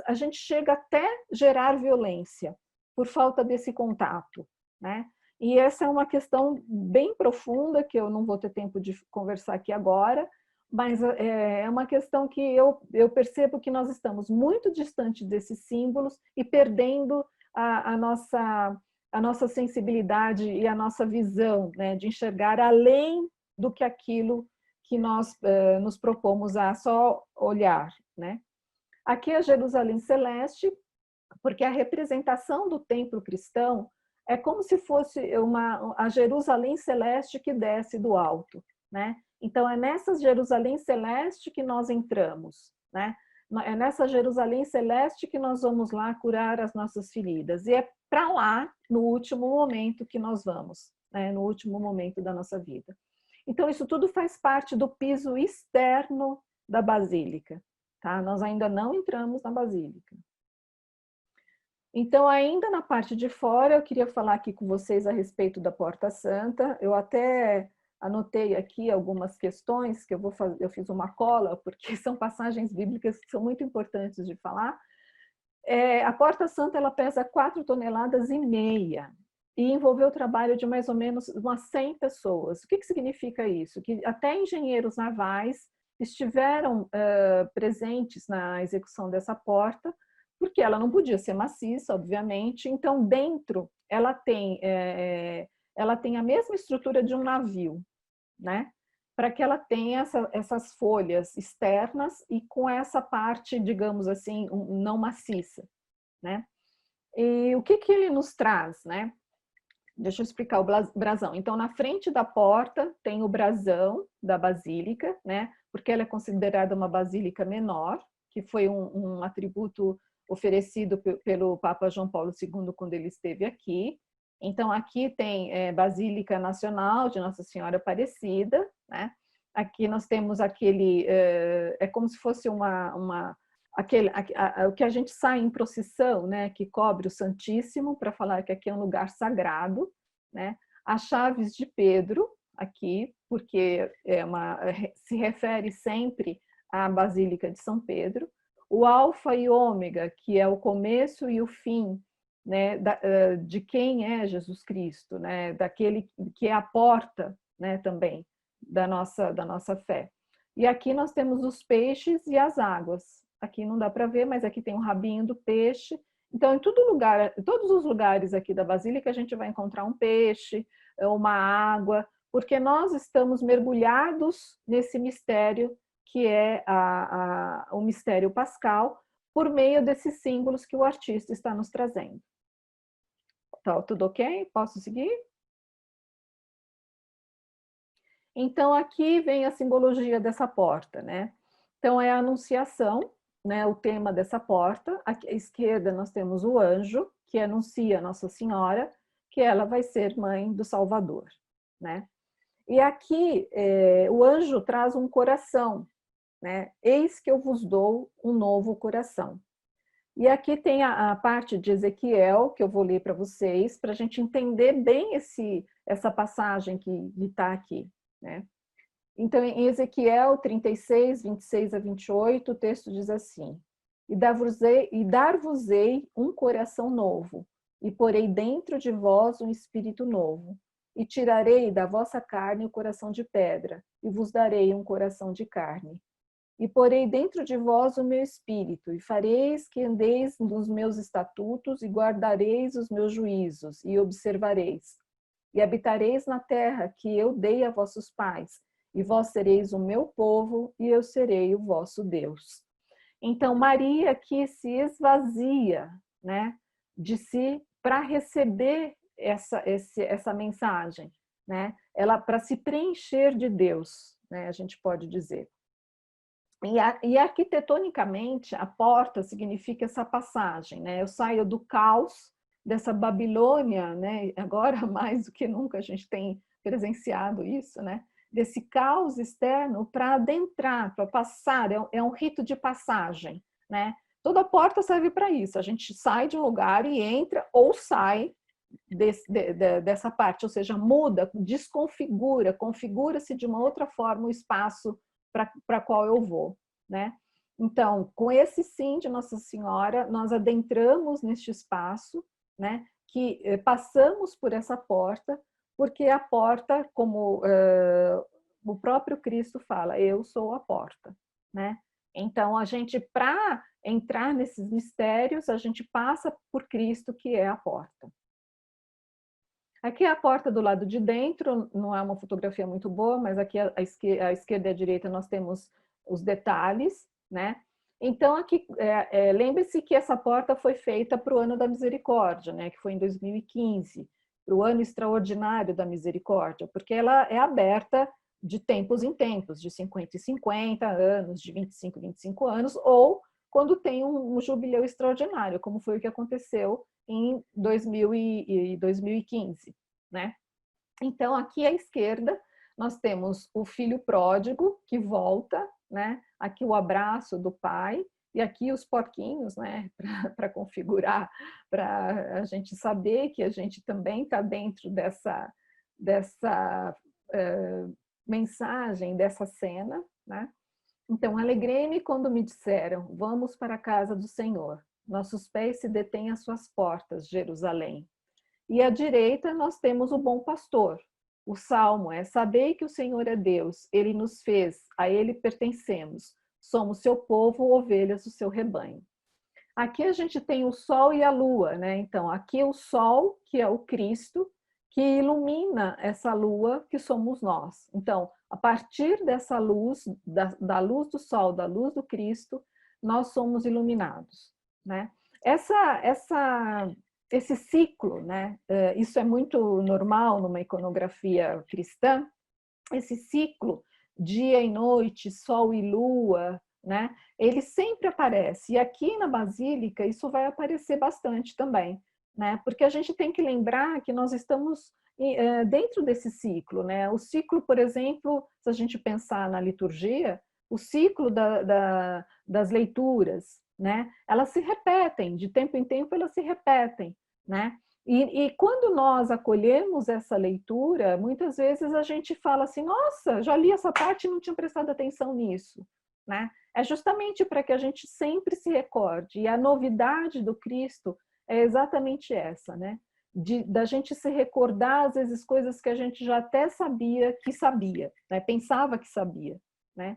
a gente chega até gerar violência por falta desse contato, né? E essa é uma questão bem profunda, que eu não vou ter tempo de conversar aqui agora, mas é uma questão que eu percebo que nós estamos muito distantes desses símbolos e perdendo a nossa sensibilidade e a nossa visão, né, de enxergar além do que aquilo que nós nos propomos a só olhar, né? Aqui é Jerusalém Celeste, porque a representação do templo cristão é como se fosse a Jerusalém Celeste que desce do alto, né? Então, é nessa Jerusalém Celeste que nós entramos, né? É nessa Jerusalém Celeste que nós vamos lá curar as nossas feridas. E é para lá, no último momento que nós vamos, né? No último momento da nossa vida. Então, isso tudo faz parte do piso externo da Basílica, tá? Nós ainda não entramos na Basílica. Então, ainda na parte de fora, eu queria falar aqui com vocês a respeito da Porta Santa. Eu até anotei aqui algumas questões que eu fiz uma cola, porque são passagens bíblicas que são muito importantes de falar. A Porta Santa, ela pesa 4,5 toneladas e envolveu o trabalho de mais ou menos umas 100 pessoas. O que significa isso? Que até engenheiros navais estiveram presentes na execução dessa porta, porque ela não podia ser maciça, obviamente. Então, dentro, ela tem a mesma estrutura de um navio, né? Para que ela tenha essas folhas externas e com essa parte, digamos assim, não maciça, né? E o que ele nos traz, né? Deixa eu explicar o brasão. Então, na frente da porta tem o brasão da basílica, né? Porque ela é considerada uma basílica menor, que foi um atributo oferecido pelo Papa João Paulo II quando ele esteve aqui. Então, aqui tem Basílica Nacional de Nossa Senhora Aparecida, né? Aqui nós temos aquele... é como se fosse o que a gente sai em procissão, né? Que cobre o Santíssimo, para falar que aqui é um lugar sagrado, né? As chaves de Pedro, aqui, porque se refere sempre à Basílica de São Pedro. O Alfa e Ômega, que é o começo e o fim, né, de quem é Jesus Cristo, né, daquele que é a porta, né, também da nossa fé. E aqui nós temos os peixes e as águas. Aqui não dá para ver, mas aqui tem o rabinho do peixe. Então, em todos os lugares aqui da Basílica, a gente vai encontrar um peixe, uma água, porque nós estamos mergulhados nesse mistério que é o mistério pascal, por meio desses símbolos que o artista está nos trazendo. Tá, tudo ok? Posso seguir? Então, aqui vem a simbologia dessa porta, né? Então, é a Anunciação, né? O tema dessa porta. Aqui à esquerda nós temos o anjo, que anuncia Nossa Senhora, que ela vai ser mãe do Salvador, né? E aqui o anjo traz um coração, né? Eis que eu vos dou um novo coração. E aqui tem a parte de Ezequiel, que eu vou ler para vocês, para a gente entender bem essa passagem que está aqui, né? Então, em Ezequiel 36, 26 a 28, o texto diz assim: E dar-vos-ei um coração novo, e porei dentro de vós um espírito novo, e tirarei da vossa carne o coração de pedra, e vos darei um coração de carne. E porei dentro de vós o meu espírito, e fareis que andeis nos meus estatutos, e guardareis os meus juízos, e observareis. E habitareis na terra que eu dei a vossos pais, e vós sereis o meu povo, e eu serei o vosso Deus. Então, Maria aqui se esvazia, né, de si para receber essa mensagem, né? Ela para se preencher de Deus, né, a gente pode dizer. E arquitetonicamente, a porta significa essa passagem, né? Eu saio do caos dessa Babilônia, né? Agora mais do que nunca a gente tem presenciado isso, né? Desse caos externo para adentrar, para passar, é um rito de passagem, né? Toda porta serve para isso, a gente sai de um lugar e entra ou sai dessa parte, ou seja, muda, desconfigura, configura-se de uma outra forma o espaço para qual eu vou, né? Então, com esse sim de Nossa Senhora, nós adentramos neste espaço, né? Que passamos por essa porta, porque a porta, como o próprio Cristo fala, eu sou a porta, né? Então, a gente, para entrar nesses mistérios, a gente passa por Cristo, que é a porta. Aqui é a porta do lado de dentro, não é uma fotografia muito boa, mas aqui à esquerda e à direita nós temos os detalhes, né? Então, aqui, lembre-se que essa porta foi feita para o ano da misericórdia, né? Que foi em 2015, para o ano extraordinário da misericórdia, porque ela é aberta de tempos em tempos, de 50 em 50 anos, de 25 em 25 anos, ou quando tem um jubileu extraordinário, como foi o que aconteceu em 2015, né? Então, aqui à esquerda, nós temos o filho pródigo que volta, né? Aqui o abraço do pai, e aqui os porquinhos, né? Para configurar, para a gente saber que a gente também está dentro dessa mensagem, dessa cena, né? Então, alegrei-me quando me disseram, vamos para a casa do Senhor. Nossos pés se detêm às suas portas, Jerusalém. E à direita nós temos o bom pastor. O salmo é, sabei que o Senhor é Deus, Ele nos fez, a Ele pertencemos. Somos seu povo, ovelhas do seu rebanho. Aqui a gente tem o sol e a lua, né? Então, aqui o sol, que é o Cristo, que ilumina essa lua que somos nós. Então, a partir dessa luz, da luz do sol, da luz do Cristo, nós somos iluminados, né? Esse ciclo, né? Isso é muito normal numa iconografia cristã, esse ciclo, dia e noite, sol e lua, né? Ele sempre aparece. E aqui na Basílica isso vai aparecer bastante também, né? Porque a gente tem que lembrar que nós estamos dentro desse ciclo, né? O ciclo, por exemplo, se a gente pensar na liturgia, o ciclo das leituras, né? Elas se repetem, de tempo em tempo elas se repetem, né? E quando nós acolhemos essa leitura, muitas vezes a gente fala assim, nossa, já li essa parte e não tinha prestado atenção nisso, né? É justamente para que a gente sempre se recorde. E a novidade do Cristo é exatamente essa, né? Da gente se recordar, às vezes, coisas que a gente já até sabia que sabia, né? Pensava que sabia, né?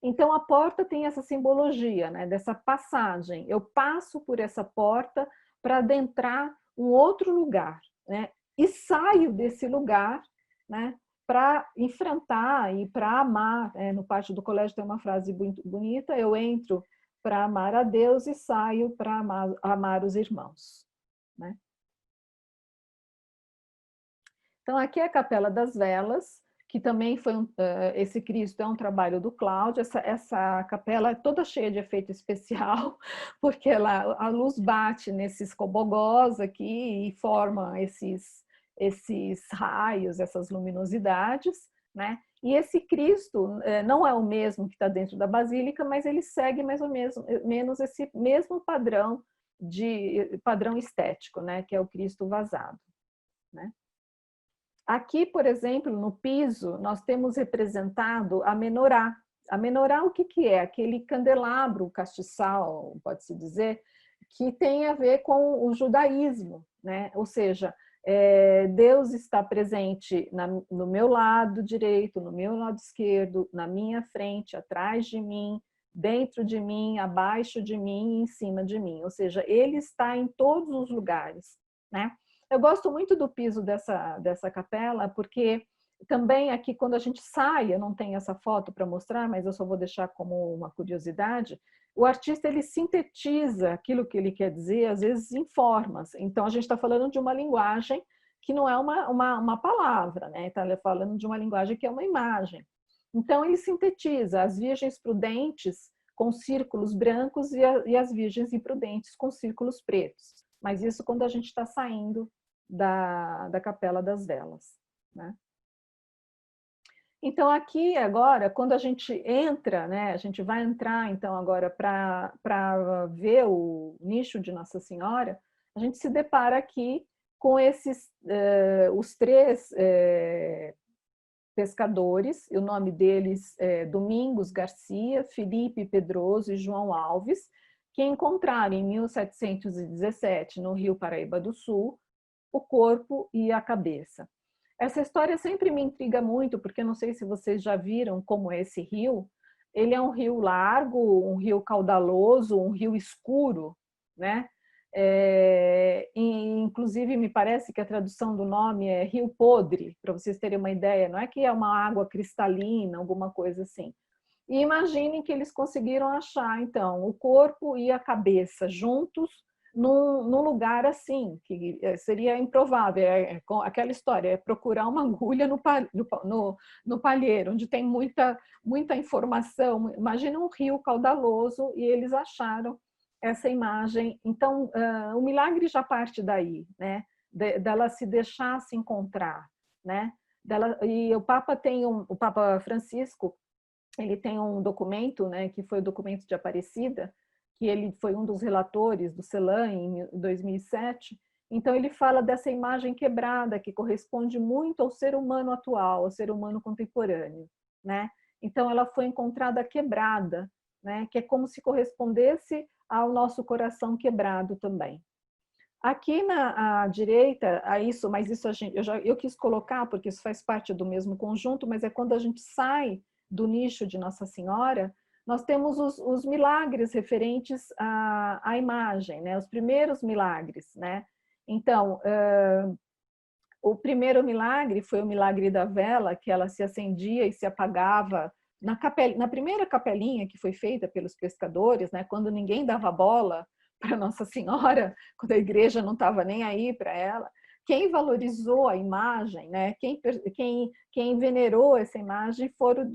Então, a porta tem essa simbologia, né? Dessa passagem. Eu passo por essa porta para adentrar um outro lugar, né? E saio desse lugar, né? Para enfrentar e para amar. No Pátio do Colégio tem uma frase muito bonita, eu entro para amar a Deus e saio para amar os irmãos, né? Então, aqui é a Capela das Velas, que também foi esse Cristo é um trabalho do Cláudio. Essa capela é toda cheia de efeito especial, porque a luz bate nesses cobogós aqui e forma esses raios, essas luminosidades, né? E esse Cristo não é o mesmo que está dentro da Basílica, mas ele segue mais ou menos esse mesmo padrão estético, né? Que é o Cristo vazado, né? Aqui, por exemplo, no piso, nós temos representado a menorá. A menorá, o que é? Aquele candelabro castiçal, pode-se dizer, que tem a ver com o judaísmo, né? Ou seja, Deus está presente no meu lado direito, no meu lado esquerdo, na minha frente, atrás de mim, dentro de mim, abaixo de mim e em cima de mim. Ou seja, Ele está em todos os lugares, né? Eu gosto muito do piso dessa capela porque Também aqui, quando a gente sai, eu não tenho essa foto para mostrar, mas eu só vou deixar como uma curiosidade, o artista ele sintetiza aquilo que ele quer dizer, às vezes em formas. Então, a gente está falando de uma linguagem que não é uma palavra, né? Está falando de uma linguagem que é uma imagem. Então, ele sintetiza as virgens prudentes com círculos brancos e as virgens imprudentes com círculos pretos. Mas isso quando a gente está saindo da Capela das Velas, né? Então, aqui agora, quando a gente entra, né, a gente vai entrar então agora para ver o nicho de Nossa Senhora, a gente se depara aqui com os três pescadores, o nome deles é Domingos Garcia, Felipe Pedroso e João Alves, que encontraram em 1717, no Rio Paraíba do Sul, o corpo e a cabeça. Essa história sempre me intriga muito, porque não sei se vocês já viram como é esse rio. Ele é um rio largo, um rio caudaloso, um rio escuro, né? Inclusive, me parece que a tradução do nome é Rio Podre, para vocês terem uma ideia. Não é que é uma água cristalina, alguma coisa assim. E imaginem que eles conseguiram achar, então, o corpo e a cabeça juntos, num lugar assim, que seria improvável, aquela história, é procurar uma agulha no palheiro, onde tem muita informação. Imagina um rio caudaloso e eles acharam essa imagem. Então, o milagre já parte daí, né? Dela se deixar se encontrar, né? E o Papa Francisco, ele tem um documento, né, que foi o documento de Aparecida, que ele foi um dos relatores do CELAM em 2007, então ele fala dessa imagem quebrada que corresponde muito ao ser humano atual, ao ser humano contemporâneo, né? Então ela foi encontrada quebrada, né? Que é como se correspondesse ao nosso coração quebrado também. Aqui à direita, mas isso eu quis colocar porque isso faz parte do mesmo conjunto, mas é quando a gente sai do nicho de Nossa Senhora, nós temos os milagres referentes à imagem, né? Os primeiros milagres, né? Então, o primeiro milagre foi o milagre da vela, que ela se acendia e se apagava na primeira capelinha que foi feita pelos pescadores, né? Quando ninguém dava bola para Nossa Senhora, quando a igreja não estava nem aí para ela. Quem valorizou a imagem, né? Quem venerou essa imagem foram,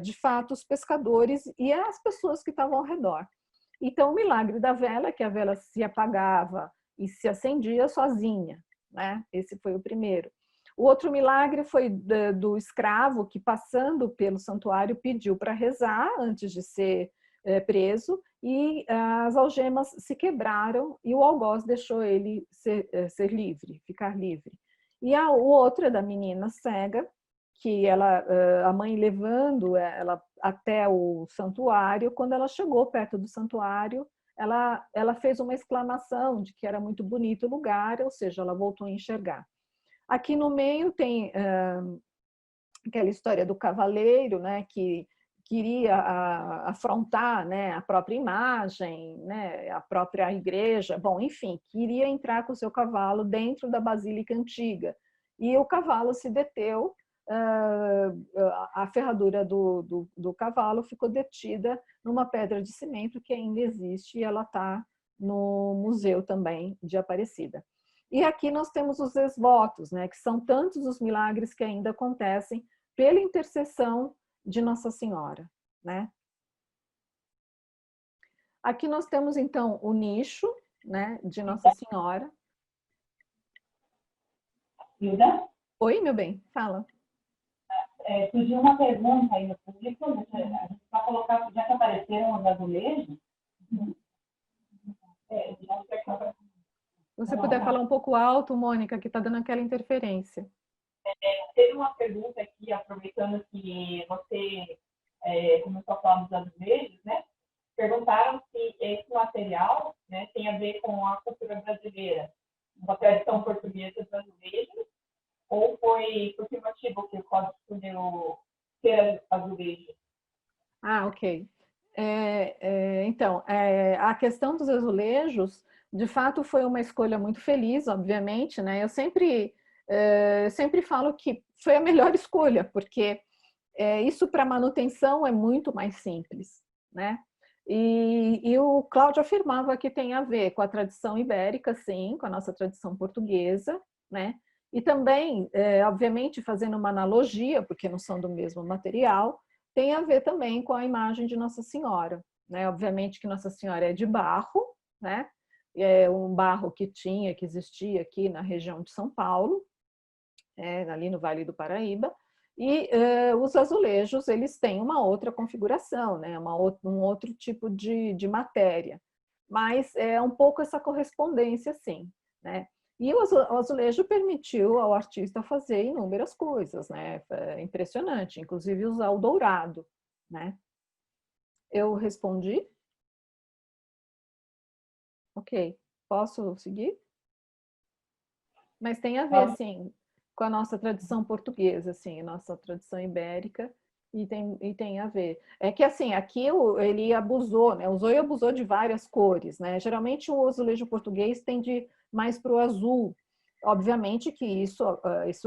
de fato, os pescadores e as pessoas que estavam ao redor. Então, o milagre da vela, que a vela se apagava e se acendia sozinha, né? Esse foi o primeiro. O outro milagre foi do escravo que, passando pelo santuário, pediu para rezar antes de ser preso, e as algemas se quebraram e o algoz deixou ele ser livre, ficar livre. E o outro é da menina cega, que a mãe levando ela até o santuário. Quando ela chegou perto do santuário, ela fez uma exclamação de que era muito bonito o lugar, ou seja, ela voltou a enxergar. Aqui no meio tem aquela história do cavaleiro, né, que queria afrontar, né, a própria imagem, né, a própria igreja, bom, enfim, queria entrar com o seu cavalo dentro da Basílica Antiga. E o cavalo se deteu, a ferradura do cavalo ficou detida numa pedra de cimento que ainda existe, e ela está no museu também de Aparecida. E aqui nós temos os ex-votos, né, que são tantos os milagres que ainda acontecem pela intercessão de Nossa Senhora, né? Aqui nós temos, então, o nicho, né, de Nossa Senhora. Hilda? Oi, meu bem, fala. Surgiu uma pergunta aí no público, a gente vai colocar, já que apareceram os azulejos. Se você puder falar um pouco alto, Mônica, que está dando aquela interferência. Teve uma pergunta aqui, aproveitando que você começou a falar dos azulejos, né? Perguntaram se esse material, né, tem a ver com a cultura brasileira, uma tradição portuguesa dos azulejos, ou foi por que motivo que o código escolheu ser azulejo? Ah, ok. Então, a questão dos azulejos, de fato, foi uma escolha muito feliz, obviamente, né? Eu sempre falo que foi a melhor escolha, porque isso para manutenção é muito mais simples, né? E o Cláudio afirmava que tem a ver com a tradição ibérica, sim, com a nossa tradição portuguesa, né? E também, obviamente, fazendo uma analogia, porque não são do mesmo material, tem a ver também com a imagem de Nossa Senhora, né? Obviamente que Nossa Senhora é de barro, né? É um barro que existia aqui na região de São Paulo, ali no Vale do Paraíba, e os azulejos, eles têm uma outra configuração, né? Um outro tipo de matéria, mas é um pouco essa correspondência, sim, né? E o azulejo permitiu ao artista fazer inúmeras coisas, né? É impressionante, inclusive usar o dourado, né? Eu respondi? Ok, posso seguir? Mas tem a ver, sim, com a nossa tradição portuguesa, assim, nossa tradição ibérica, e tem a ver. É que, assim, aqui ele abusou, né? Usou e abusou de várias cores, né? Geralmente o azulejo português tende mais para o azul. Obviamente que isso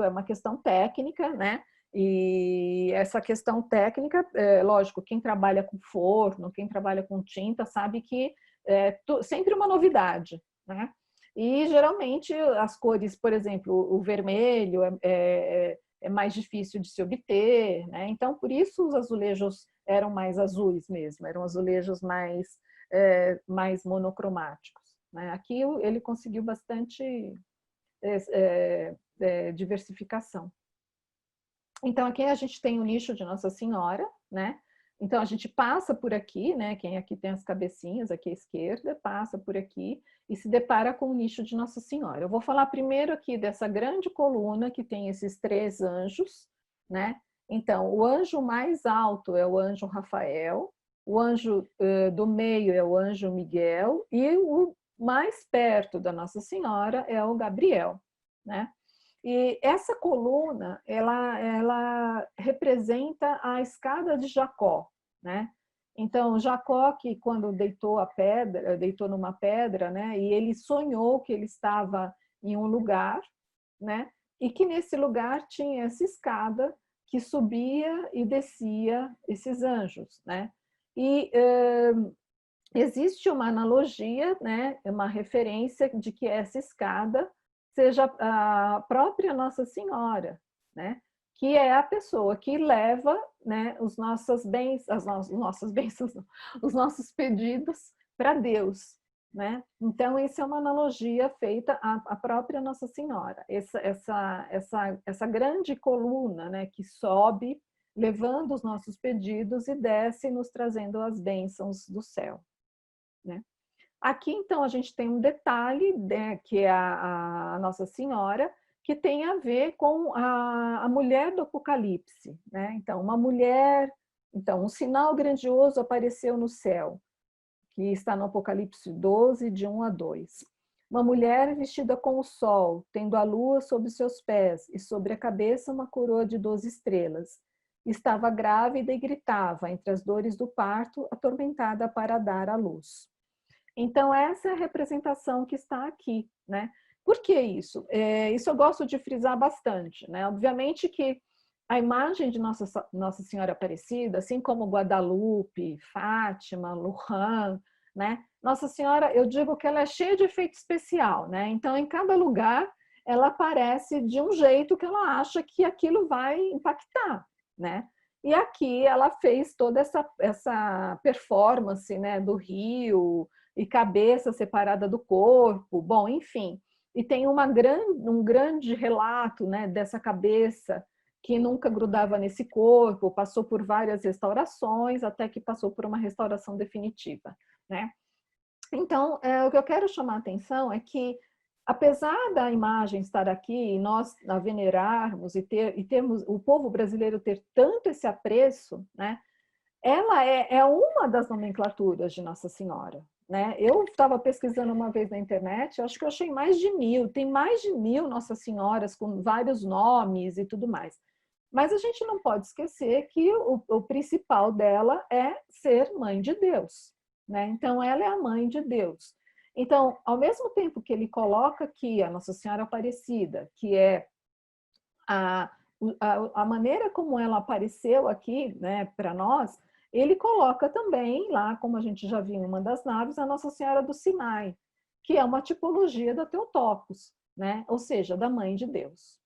é uma questão técnica, né? E essa questão técnica, lógico, quem trabalha com forno, quem trabalha com tinta, sabe que é sempre uma novidade, né? E geralmente as cores, por exemplo, o vermelho é mais difícil de se obter, né? Então, por isso os azulejos eram mais azuis mesmo, eram azulejos mais monocromáticos, né? Aqui ele conseguiu bastante diversificação. Então, aqui a gente tem o nicho de Nossa Senhora, né? Então, a gente passa por aqui, né? Quem aqui tem as cabecinhas, aqui à esquerda, passa por aqui e se depara com o nicho de Nossa Senhora. Eu vou falar primeiro aqui dessa grande coluna que tem esses 3 anjos, né? Então, o anjo mais alto é o anjo Rafael, o anjo do meio é o anjo Miguel e o mais perto da Nossa Senhora é o Gabriel, né? E essa coluna, ela representa a escada de Jacó, né? Então, Jacó, que quando deitou numa pedra, né? E ele sonhou que ele estava em um lugar, né? E que nesse lugar tinha essa escada que subia e descia esses anjos, né? E existe uma analogia, né? Uma referência de que essa escada seja a própria Nossa Senhora, né? Que é a pessoa que leva, né, os nossos pedidos para Deus, né? Então, isso é uma analogia feita à própria Nossa Senhora. Essa grande coluna, né, que sobe, levando os nossos pedidos e desce, nos trazendo as bênçãos do céu, né? Aqui, então, a gente tem um detalhe, né, que é a Nossa Senhora, que tem a ver com a mulher do Apocalipse, né? Então, um sinal grandioso apareceu no céu, que está no Apocalipse 12, de 1 a 2. Uma mulher vestida com o sol, tendo a lua sob seus pés e sobre a cabeça uma coroa de 12 estrelas. Estava grávida e gritava, entre as dores do parto, atormentada para dar à luz. Então, essa é a representação que está aqui, né? Por que isso? Isso eu gosto de frisar bastante, né? Obviamente que a imagem de Nossa Senhora Aparecida, assim como Guadalupe, Fátima, Lourdes, né? Nossa Senhora, eu digo que ela é cheia de efeito especial, né? Então, em cada lugar, ela aparece de um jeito que ela acha que aquilo vai impactar, né? E aqui ela fez toda essa performance, né, do rio, e cabeça separada do corpo, bom, enfim. E tem um grande relato, né, dessa cabeça que nunca grudava nesse corpo, passou por várias restaurações, até que passou por uma restauração definitiva, né? Então, o que eu quero chamar a atenção é que, apesar da imagem estar aqui e nós a venerarmos e termos o povo brasileiro ter tanto esse apreço, né, ela é uma das nomenclaturas de Nossa Senhora, né? Eu estava pesquisando uma vez na internet, acho que eu achei mais de 1000, tem mais de 1000 Nossas Senhoras com vários nomes e tudo mais. Mas a gente não pode esquecer que o principal dela é ser mãe de Deus, né? Então, ela é a mãe de Deus. Então, ao mesmo tempo que ele coloca aqui a Nossa Senhora Aparecida, que é a maneira como ela apareceu aqui, né, para nós, ele coloca também lá, como a gente já viu em uma das naves, a Nossa Senhora do Sinai, que é uma tipologia da Theotokos, né, ou seja, da Mãe de Deus.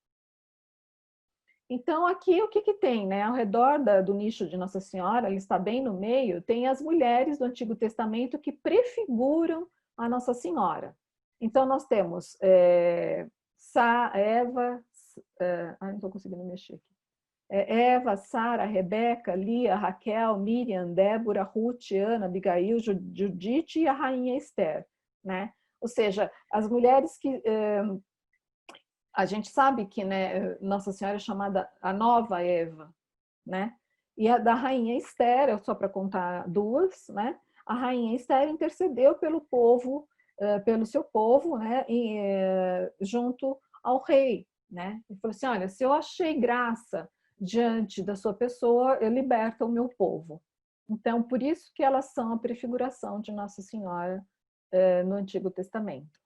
Então, aqui o que tem, né? Ao redor do nicho de Nossa Senhora, ele está bem no meio, tem as mulheres do Antigo Testamento que prefiguram a Nossa Senhora. Então, nós temos Eva, não estou conseguindo mexer aqui. Eva, Sara, Rebeca, Lia, Raquel, Miriam, Débora, Ruth, Ana, Abigail, Judite e a rainha Esther, né? Ou seja, as mulheres que... a gente sabe que, né, Nossa Senhora é chamada a nova Eva, né? E a da rainha Esther, só para contar duas, né? A rainha Esther intercedeu pelo povo, pelo seu povo, né? Junto ao rei, né? E falou assim: olha, se eu achei graça diante da sua pessoa, eu liberto o meu povo. Então, por isso que elas são a prefiguração de Nossa Senhora no Antigo Testamento.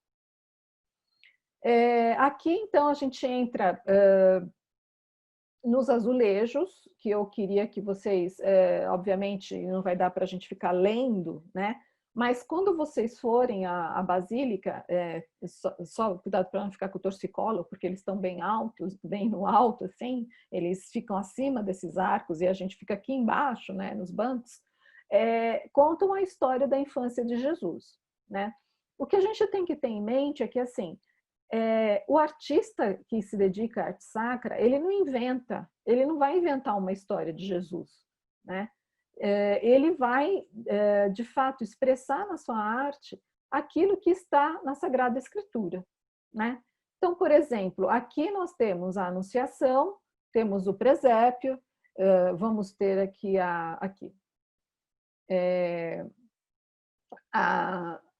Aqui, então, a gente entra nos azulejos, que eu queria que vocês, obviamente, não vai dar para a gente ficar lendo, né? Mas quando vocês forem à Basílica, só cuidado para não ficar com o torcicolo, porque eles estão bem altos, bem no alto, assim, eles ficam acima desses arcos e a gente fica aqui embaixo, né, nos bancos, contam a história da infância de Jesus, né? O que a gente tem que ter em mente é que, assim, o artista que se dedica à arte sacra, ele não vai inventar uma história de Jesus, né? Ele vai, de fato, expressar na sua arte aquilo que está na Sagrada Escritura, né? Então, por exemplo, aqui nós temos a Anunciação, temos o presépio, vamos ter aqui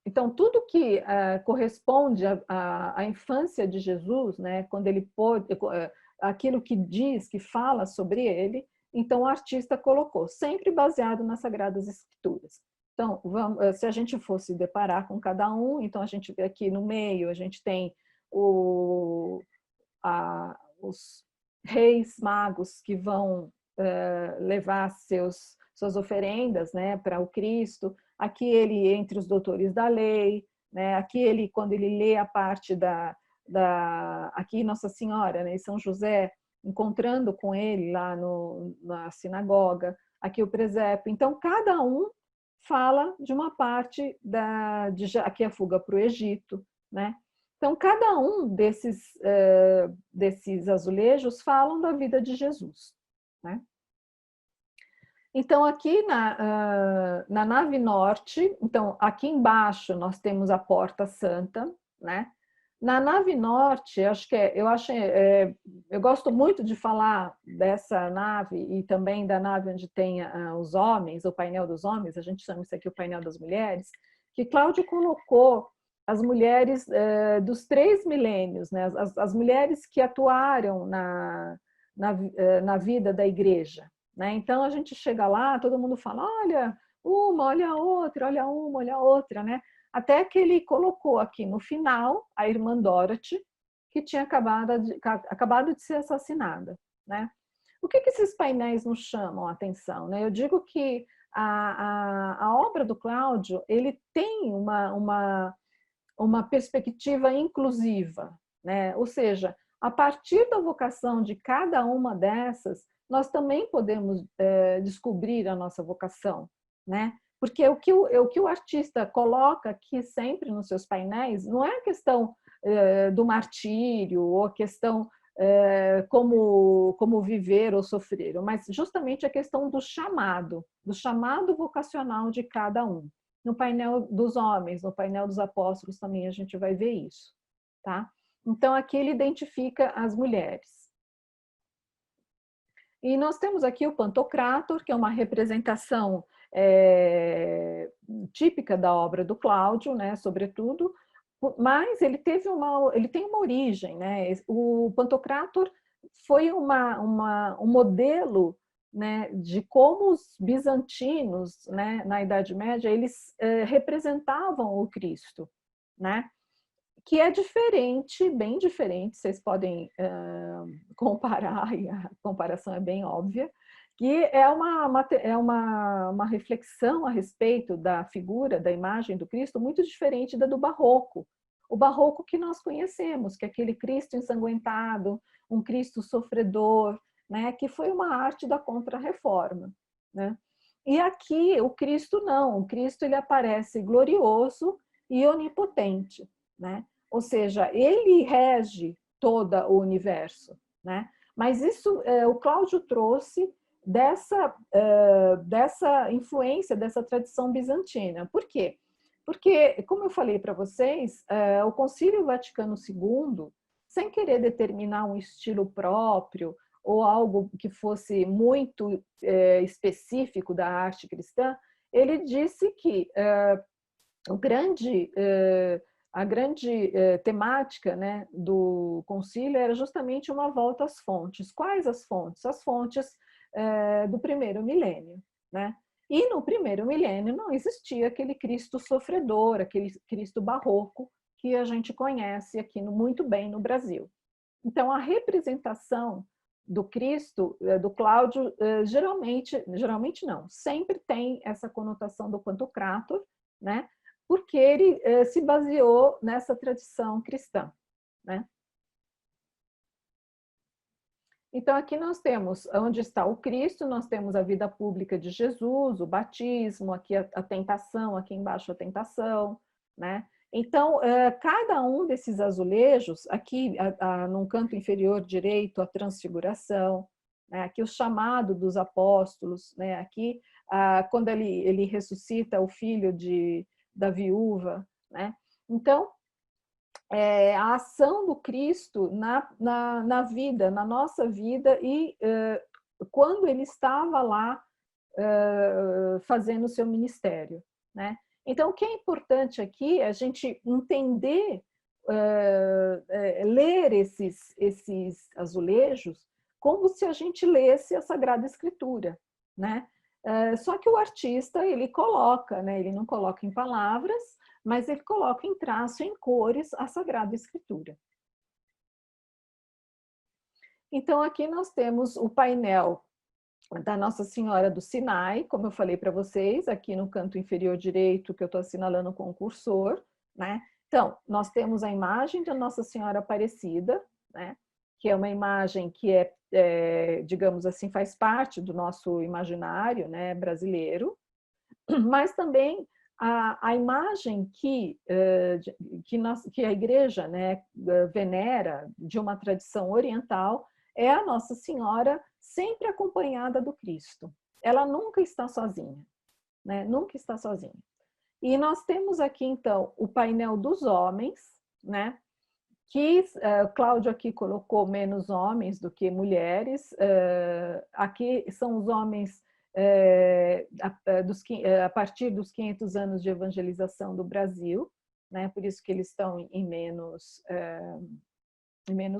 então, tudo que corresponde à infância de Jesus, né, quando ele pôde, aquilo que diz, que fala sobre ele, então o artista colocou, sempre baseado nas Sagradas Escrituras. Então, se a gente fosse deparar com cada um, então a gente vê aqui no meio, a gente tem os reis magos que vão levar suas oferendas, né, para o Cristo. Aqui ele entre os doutores da lei, né? Aqui ele, quando ele lê a parte aqui Nossa Senhora, né, e São José, encontrando com ele lá na sinagoga, aqui o presépio. Então, cada um fala de uma parte aqui a fuga para o Egito, né? Então, cada um desses azulejos falam da vida de Jesus, né? Então, aqui na nave norte, então, aqui embaixo nós temos a Porta Santa, né? Na nave norte, eu gosto muito de falar dessa nave e também da nave onde tem os homens, o painel dos homens, a gente chama isso aqui o painel das mulheres, que Cláudio colocou as mulheres dos 3 milênios, né? As mulheres que atuaram na vida da igreja, né? Então, a gente chega lá, todo mundo fala, olha uma, olha a outra, olha uma, olha a outra, né? Até que ele colocou aqui no final a irmã Dorothy, que tinha acabado de ser assassinada, né? O que esses painéis nos chamam a atenção, né? Eu digo que a obra do Cláudio, ele tem uma perspectiva inclusiva, né? Ou seja, a partir da vocação de cada uma dessas, nós também podemos descobrir a nossa vocação, né? Porque o que o artista coloca aqui sempre nos seus painéis não é a questão do martírio ou a questão como viver ou sofrer, mas justamente a questão do chamado vocacional de cada um. No painel dos homens, no painel dos apóstolos também a gente vai ver isso, tá? Então aqui ele identifica as mulheres. E nós temos aqui o Pantocrátor, que é uma representação típica da obra do Cláudio, né, sobretudo, mas ele tem uma origem, né? O Pantocrátor foi um modelo, né, de como os bizantinos, né, na Idade Média, eles representavam o Cristo, né? que é diferente, bem diferente, vocês podem comparar, e a comparação é bem óbvia, que é uma reflexão a respeito da figura, da imagem do Cristo, muito diferente da do Barroco. O Barroco que nós conhecemos, que é aquele Cristo ensanguentado, um Cristo sofredor, né, que foi uma arte da Contra-Reforma, né? E aqui o Cristo não, o Cristo ele aparece glorioso e onipotente, né? Ou seja, ele rege todo o universo, né? Mas isso o Cláudio trouxe dessa influência, dessa tradição bizantina. Por quê? Porque, como eu falei para vocês, o Concílio Vaticano II, sem querer determinar um estilo próprio ou algo que fosse muito específico da arte cristã, ele disse que a grande temática, né, do concílio era justamente uma volta às fontes. Quais as fontes? As fontes do primeiro milênio, né? E no primeiro milênio não existia aquele Cristo sofredor, aquele Cristo barroco que a gente conhece aqui muito bem no Brasil. Então, a representação do Cristo, do Cláudio, geralmente não, sempre tem essa conotação do Pantocrator, né? Porque ele se baseou nessa tradição cristã, né? Então, aqui nós temos onde está o Cristo, nós temos a vida pública de Jesus, o batismo, aqui a tentação, aqui embaixo a tentação, né? Então, cada um desses azulejos, aqui no canto inferior direito, a transfiguração, né? Aqui o chamado dos apóstolos, né? Aqui, quando ele ressuscita o filho da viúva, né? Então, a ação do Cristo na vida, na nossa vida, e quando ele estava lá fazendo o seu ministério, né? Então, o que é importante aqui é a gente entender, ler esses azulejos como se a gente lesse a Sagrada Escritura, né? Só que o artista, ele coloca, né? Ele não coloca em palavras, mas ele coloca em traço, em cores, a Sagrada Escritura. Então, aqui nós temos o painel da Nossa Senhora do Sinai, como eu falei para vocês, aqui no canto inferior direito, que eu estou assinalando com o cursor, né? Então, nós temos a imagem da Nossa Senhora Aparecida, né? Que é uma imagem que digamos assim, faz parte do nosso imaginário, né, brasileiro, mas também a imagem que a igreja, né, venera de uma tradição oriental é a Nossa Senhora sempre acompanhada do Cristo. Ela nunca está sozinha, né? Nunca está sozinha. E nós temos aqui, então, o painel dos homens, né? Que Cláudio aqui colocou menos homens do que mulheres. Aqui são os homens a partir dos 500 anos de evangelização do Brasil, né? Por isso que eles estão em menos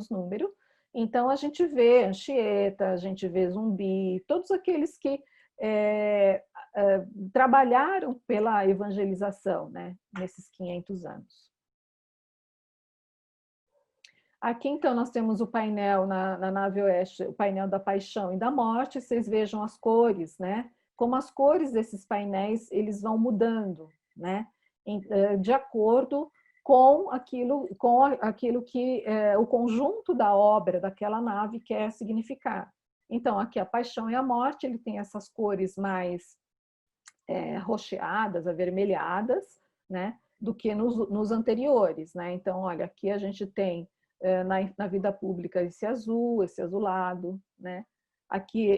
número. Então, a gente vê Anchieta, a gente vê Zumbi, todos aqueles que trabalharam pela evangelização, né? Nesses 500 anos. Aqui, então, nós temos o painel na nave oeste, o painel da paixão e da morte. Vocês vejam as cores, né? Como as cores desses painéis, eles vão mudando, né? De acordo com aquilo que o conjunto da obra daquela nave quer significar. Então, aqui a paixão e a morte, ele tem essas cores mais rocheadas, avermelhadas, né? Do que nos anteriores, né? Então, olha, aqui a gente tem na vida pública esse azul, esse azulado, né? Aqui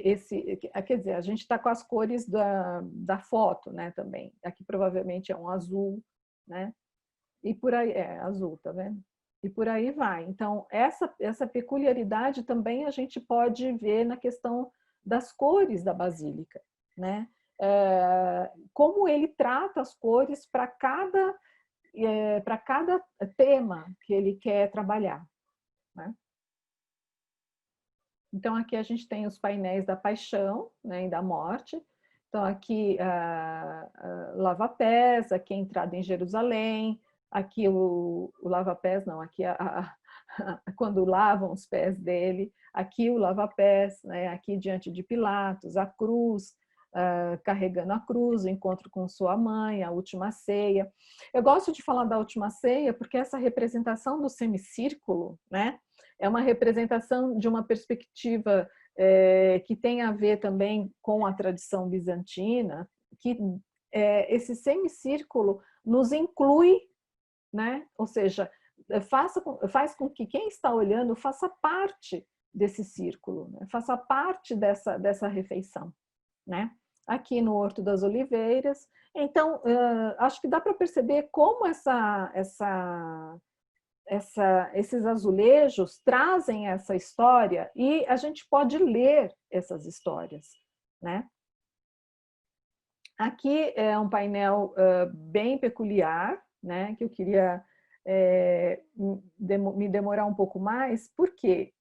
quer dizer, a gente está com as cores da foto, né? Também. Aqui provavelmente é um azul, né? E por aí azul, tá vendo? E por aí vai. Então essa peculiaridade também a gente pode ver na questão das cores da basílica, né? Como ele trata as cores para cada tema que ele quer trabalhar, né? Então, aqui a gente tem os painéis da paixão, né, e da morte. Então, aqui, lava-pés, aqui a entrada em Jerusalém, aqui o lava-pés, não, aqui quando lavam os pés dele, aqui o lava-pés, né? Aqui diante de Pilatos, a cruz, carregando a cruz, o encontro com sua mãe, a última ceia. Eu gosto de falar da última ceia porque essa representação do semicírculo, né? É uma representação de uma perspectiva que tem a ver também com a tradição bizantina, que esse semicírculo nos inclui, né? Ou seja, faz com que quem está olhando faça parte desse círculo, né? Faça parte dessa refeição, né? Aqui no Horto das Oliveiras. Então, acho que dá para perceber como esses azulejos trazem essa história e a gente pode ler essas histórias, né? Aqui é um painel bem peculiar, né? Que eu queria me demorar um pouco mais, porque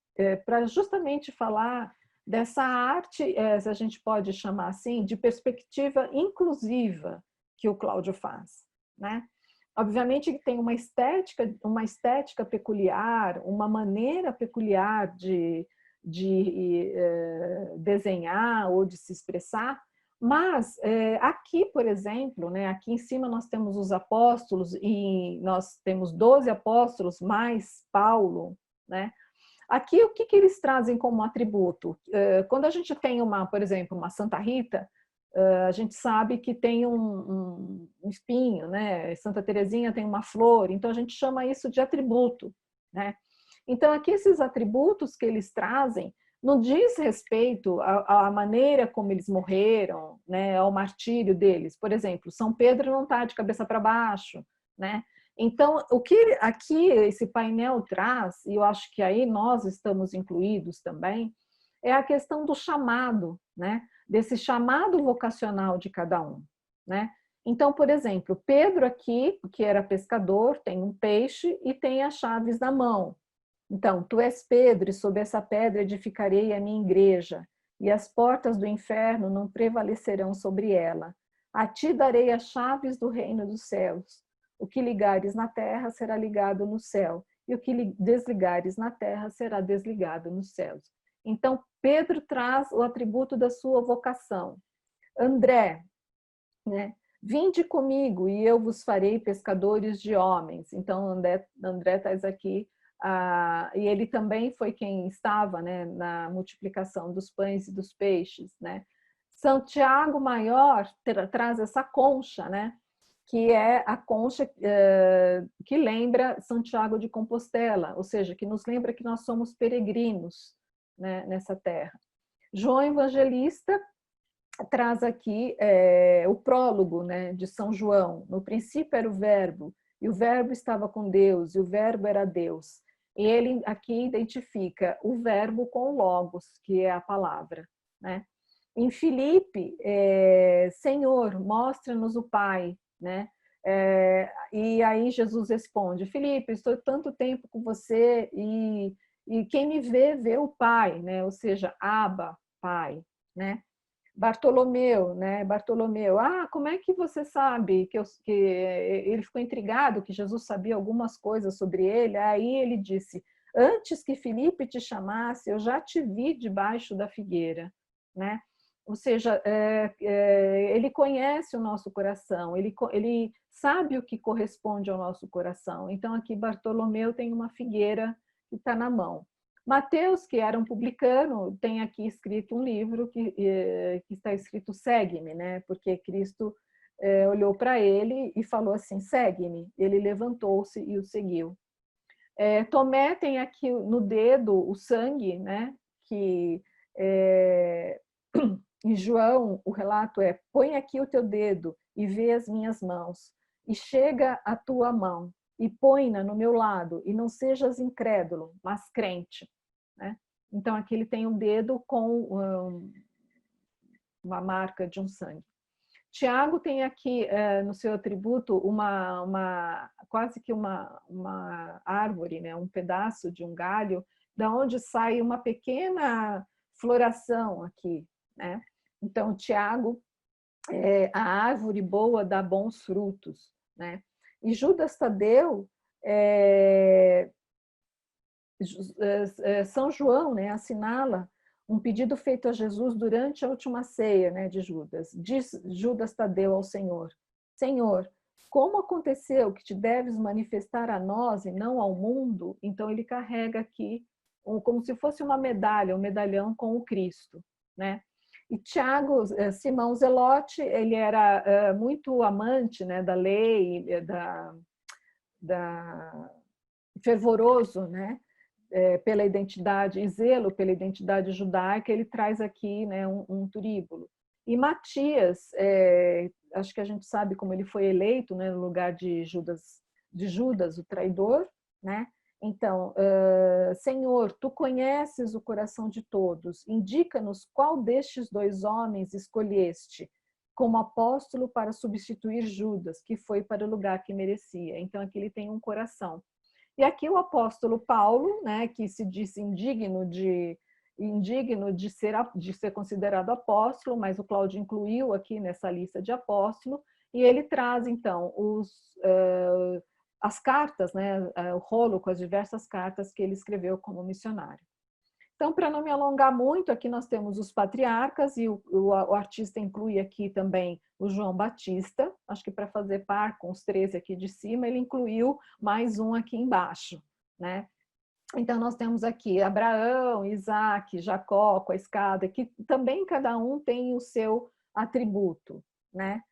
para justamente falar dessa arte, se a gente pode chamar assim, de perspectiva inclusiva que o Cláudio faz, né? Obviamente que tem uma estética peculiar, uma maneira peculiar de desenhar ou de se expressar, mas aqui, por exemplo, né, aqui em cima nós temos os apóstolos e nós temos 12 apóstolos mais Paulo, né? Aqui, o que eles trazem como atributo? Quando a gente tem, por exemplo, uma Santa Rita, a gente sabe que tem um espinho, né? Santa Teresinha tem uma flor, então a gente chama isso de atributo, né? Então, aqui esses atributos que eles trazem não diz respeito à maneira como eles morreram, né? Ao martírio deles. Por exemplo, São Pedro não está de cabeça para baixo, né? Então, o que aqui esse painel traz, e eu acho que aí nós estamos incluídos também, é a questão do chamado, né? Desse chamado vocacional de cada um, né? Então, por exemplo, Pedro aqui, que era pescador, tem um peixe e tem as chaves na mão. Então, tu és Pedro, e sob essa pedra edificarei a minha igreja, e as portas do inferno não prevalecerão sobre ela. A ti darei as chaves do reino dos céus. O que ligares na terra será ligado no céu, e o que desligares na terra será desligado nos céus. Então, Pedro traz o atributo da sua vocação. André, né? Vinde comigo e eu vos farei pescadores de homens. Então, André traz aqui, e ele também foi quem estava, né, na multiplicação dos pães e dos peixes, né? Santiago Maior traz essa concha, né? Que é a concha que lembra Santiago de Compostela, ou seja, que nos lembra que nós somos peregrinos, né, nessa terra. João Evangelista traz aqui o prólogo, né, de São João. No princípio era o Verbo, e o Verbo estava com Deus, e o Verbo era Deus. E ele aqui identifica o Verbo com o Logos, que é a palavra, né? Em Filipe, Senhor, mostra-nos o Pai, né? E aí Jesus responde: Filipe, estou tanto tempo com você e quem me vê, vê o Pai, né? Ou seja, Abba, Pai, né? Bartolomeu, né? Bartolomeu, como é que você sabe que ele ficou intrigado que Jesus sabia algumas coisas sobre ele? Aí ele disse: antes que Filipe te chamasse, eu já te vi debaixo da figueira, né? Ou seja, ele conhece o nosso coração, ele sabe o que corresponde ao nosso coração. Então aqui Bartolomeu tem uma figueira que está na mão. Mateus, que era um publicano, tem aqui escrito um livro que está escrito segue-me, né? Porque Cristo olhou para ele e falou assim, segue-me. Ele levantou-se e o seguiu. Tomé tem aqui no dedo o sangue, né? Que em João o relato é: põe aqui o teu dedo e vê as minhas mãos, e chega a tua mão e põe-na no meu lado, e não sejas incrédulo, mas crente, né? Então aqui ele tem um dedo com uma marca de um sangue. Tiago tem aqui no seu atributo quase que uma árvore, né? Um pedaço de um galho, da onde sai uma pequena floração aqui, né? Então Tiago, a árvore boa dá bons frutos, né? E Judas Tadeu, São João, né, assinala um pedido feito a Jesus durante a última ceia, né, de Judas. Diz Judas Tadeu ao Senhor: Senhor, como aconteceu que te deves manifestar a nós e não ao mundo? Então ele carrega aqui como se fosse uma medalha, um medalhão com o Cristo, né? E Tiago, Simão Zelote, ele era muito amante, né, da lei, fervoroso, né, pela identidade, e zelo pela identidade judaica. Ele traz aqui, né, um turíbulo. E Matias, acho que a gente sabe como ele foi eleito, né, no lugar de Judas, o traidor, né? Então, Senhor, tu conheces o coração de todos, indica-nos qual destes 2 homens escolheste como apóstolo para substituir Judas, que foi para o lugar que merecia. Então, aqui ele tem um coração. E aqui o apóstolo Paulo, né, que se diz indigno de ser considerado apóstolo, mas o Cláudio incluiu aqui nessa lista de apóstolo, e ele traz, então, as cartas, né, o rolo com as diversas cartas que ele escreveu como missionário. Então, para não me alongar muito, aqui nós temos os patriarcas, e o artista inclui aqui também o João Batista. Acho que para fazer par com os 13 aqui de cima, ele incluiu mais um aqui embaixo, né? Então, nós temos aqui Abraão, Isaac, Jacó, com a escada, que também cada um tem o seu atributo, né?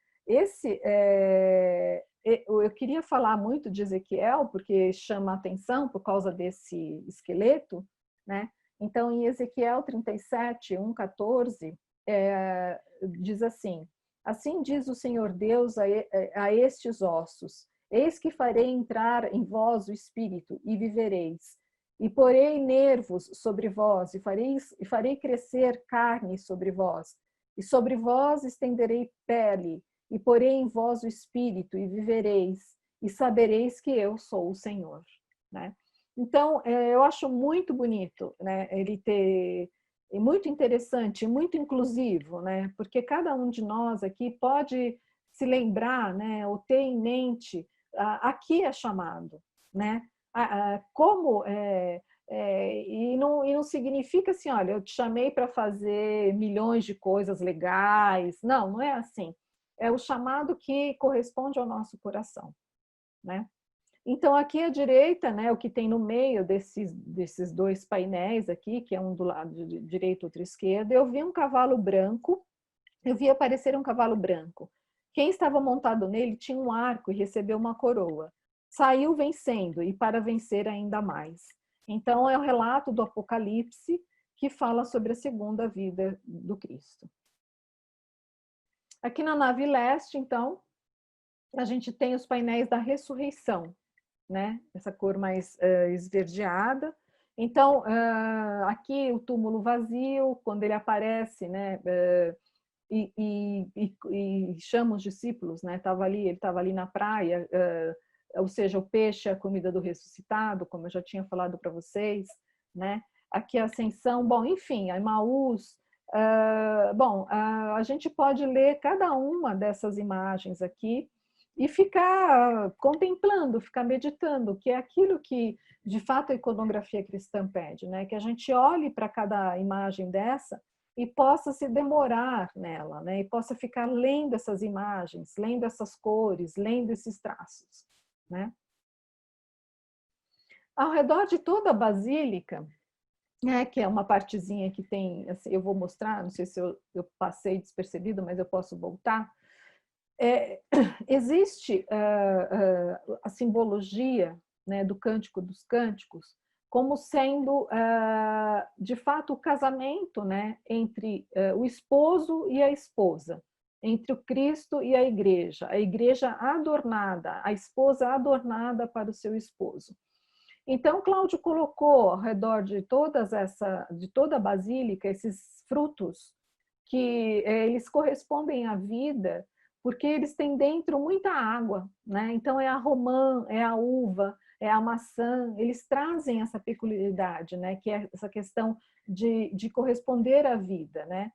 Eu queria falar muito de Ezequiel, porque chama a atenção por causa desse esqueleto, né? Então, em Ezequiel 37, 1:14, diz assim: assim diz o Senhor Deus a estes ossos: eis que farei entrar em vós o espírito, e vivereis. E porei nervos sobre vós, e farei crescer carne sobre vós. E sobre vós estenderei pele, e porei em vós o espírito, e vivereis, e sabereis que eu sou o Senhor, né? Então, eu acho muito bonito, né, ele ter, muito interessante, muito inclusivo, né, porque cada um de nós aqui pode se lembrar, né, ou ter em mente, aqui é chamado, né, e não significa assim, olha, eu te chamei para fazer milhões de coisas legais, não é assim, é o chamado que corresponde ao nosso coração, né. Então, aqui à direita, né, o que tem no meio desses 2 painéis aqui, que é um do lado direito e outro esquerdo, eu vi um cavalo branco, eu vi aparecer um cavalo branco. Quem estava montado nele tinha um arco e recebeu uma coroa. Saiu vencendo e para vencer ainda mais. Então, é o relato do Apocalipse que fala sobre a segunda vida do Cristo. Aqui na nave leste, então, a gente tem os painéis da ressurreição, né? Essa cor mais esverdeada. Então, aqui o túmulo vazio, quando ele aparece, né? E chama os discípulos, né? Ele estava ali na praia, ou seja, o peixe é a comida do ressuscitado, como eu já tinha falado para vocês, né? Aqui a ascensão, bom, enfim, a Emaús. A gente pode ler cada uma dessas imagens aqui e ficar contemplando, ficar meditando, que é aquilo que, de fato, a iconografia cristã pede, né? Que a gente olhe para cada imagem dessa e possa se demorar nela, né? E possa ficar lendo essas imagens, lendo essas cores, lendo esses traços, né? Ao redor de toda a basílica, né, que é uma partezinha que tem, assim, eu vou mostrar, não sei se eu passei despercebido, mas eu posso voltar. Existe a simbologia, né, do Cântico dos Cânticos como sendo, de fato, o casamento, né, entre o esposo e a esposa, entre o Cristo e a igreja adornada, a esposa adornada para o seu esposo. Então, Cláudio colocou ao redor de toda a basílica esses frutos que eles correspondem à vida, porque eles têm dentro muita água, né? Então, é a romã, é a uva, é a maçã, eles trazem essa peculiaridade, né? Que é essa questão de corresponder à vida, né?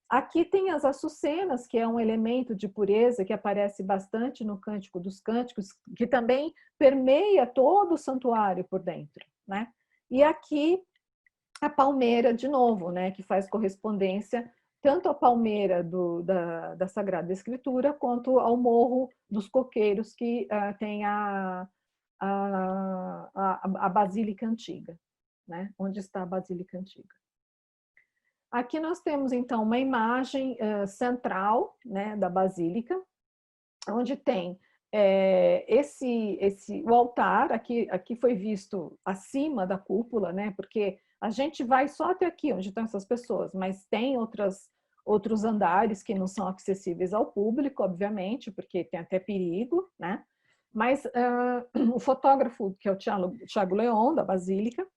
Aqui tem as açucenas, que é um elemento de pureza que aparece bastante no Cântico dos Cânticos, que também permeia todo o santuário por dentro, né? E aqui a palmeira, de novo, né, que faz correspondência tanto à palmeira da Sagrada Escritura, quanto ao Morro dos Coqueiros, que tem a Basílica Antiga, né? Onde está a Basílica Antiga. Aqui nós temos, então, uma imagem central, né, da Basílica, onde tem o altar, aqui foi visto acima da cúpula, né, porque a gente vai só até aqui, onde estão essas pessoas, mas tem outros andares que não são acessíveis ao público, obviamente, porque tem até perigo, né? Mas o fotógrafo, que é o Thiago Leon, da Basílica,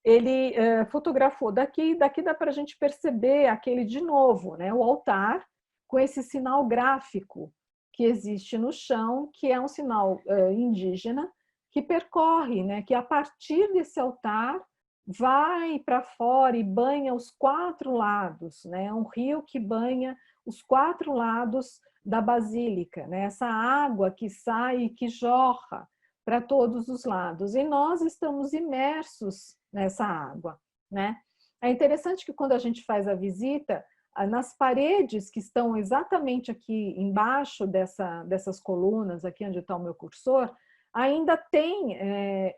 ele fotografou daqui dá para a gente perceber aquele, de novo, né, o altar com esse sinal gráfico que existe no chão, que é um sinal indígena, que percorre, né, que a partir desse altar vai para fora e banha os 4 lados, né, um rio que banha os 4 lados da Basílica, né, essa água que sai e que jorra para todos os lados, e nós estamos imersos nessa água, né? É interessante que quando a gente faz a visita, nas paredes que estão exatamente aqui embaixo dessas colunas, aqui onde está o meu cursor, ainda tem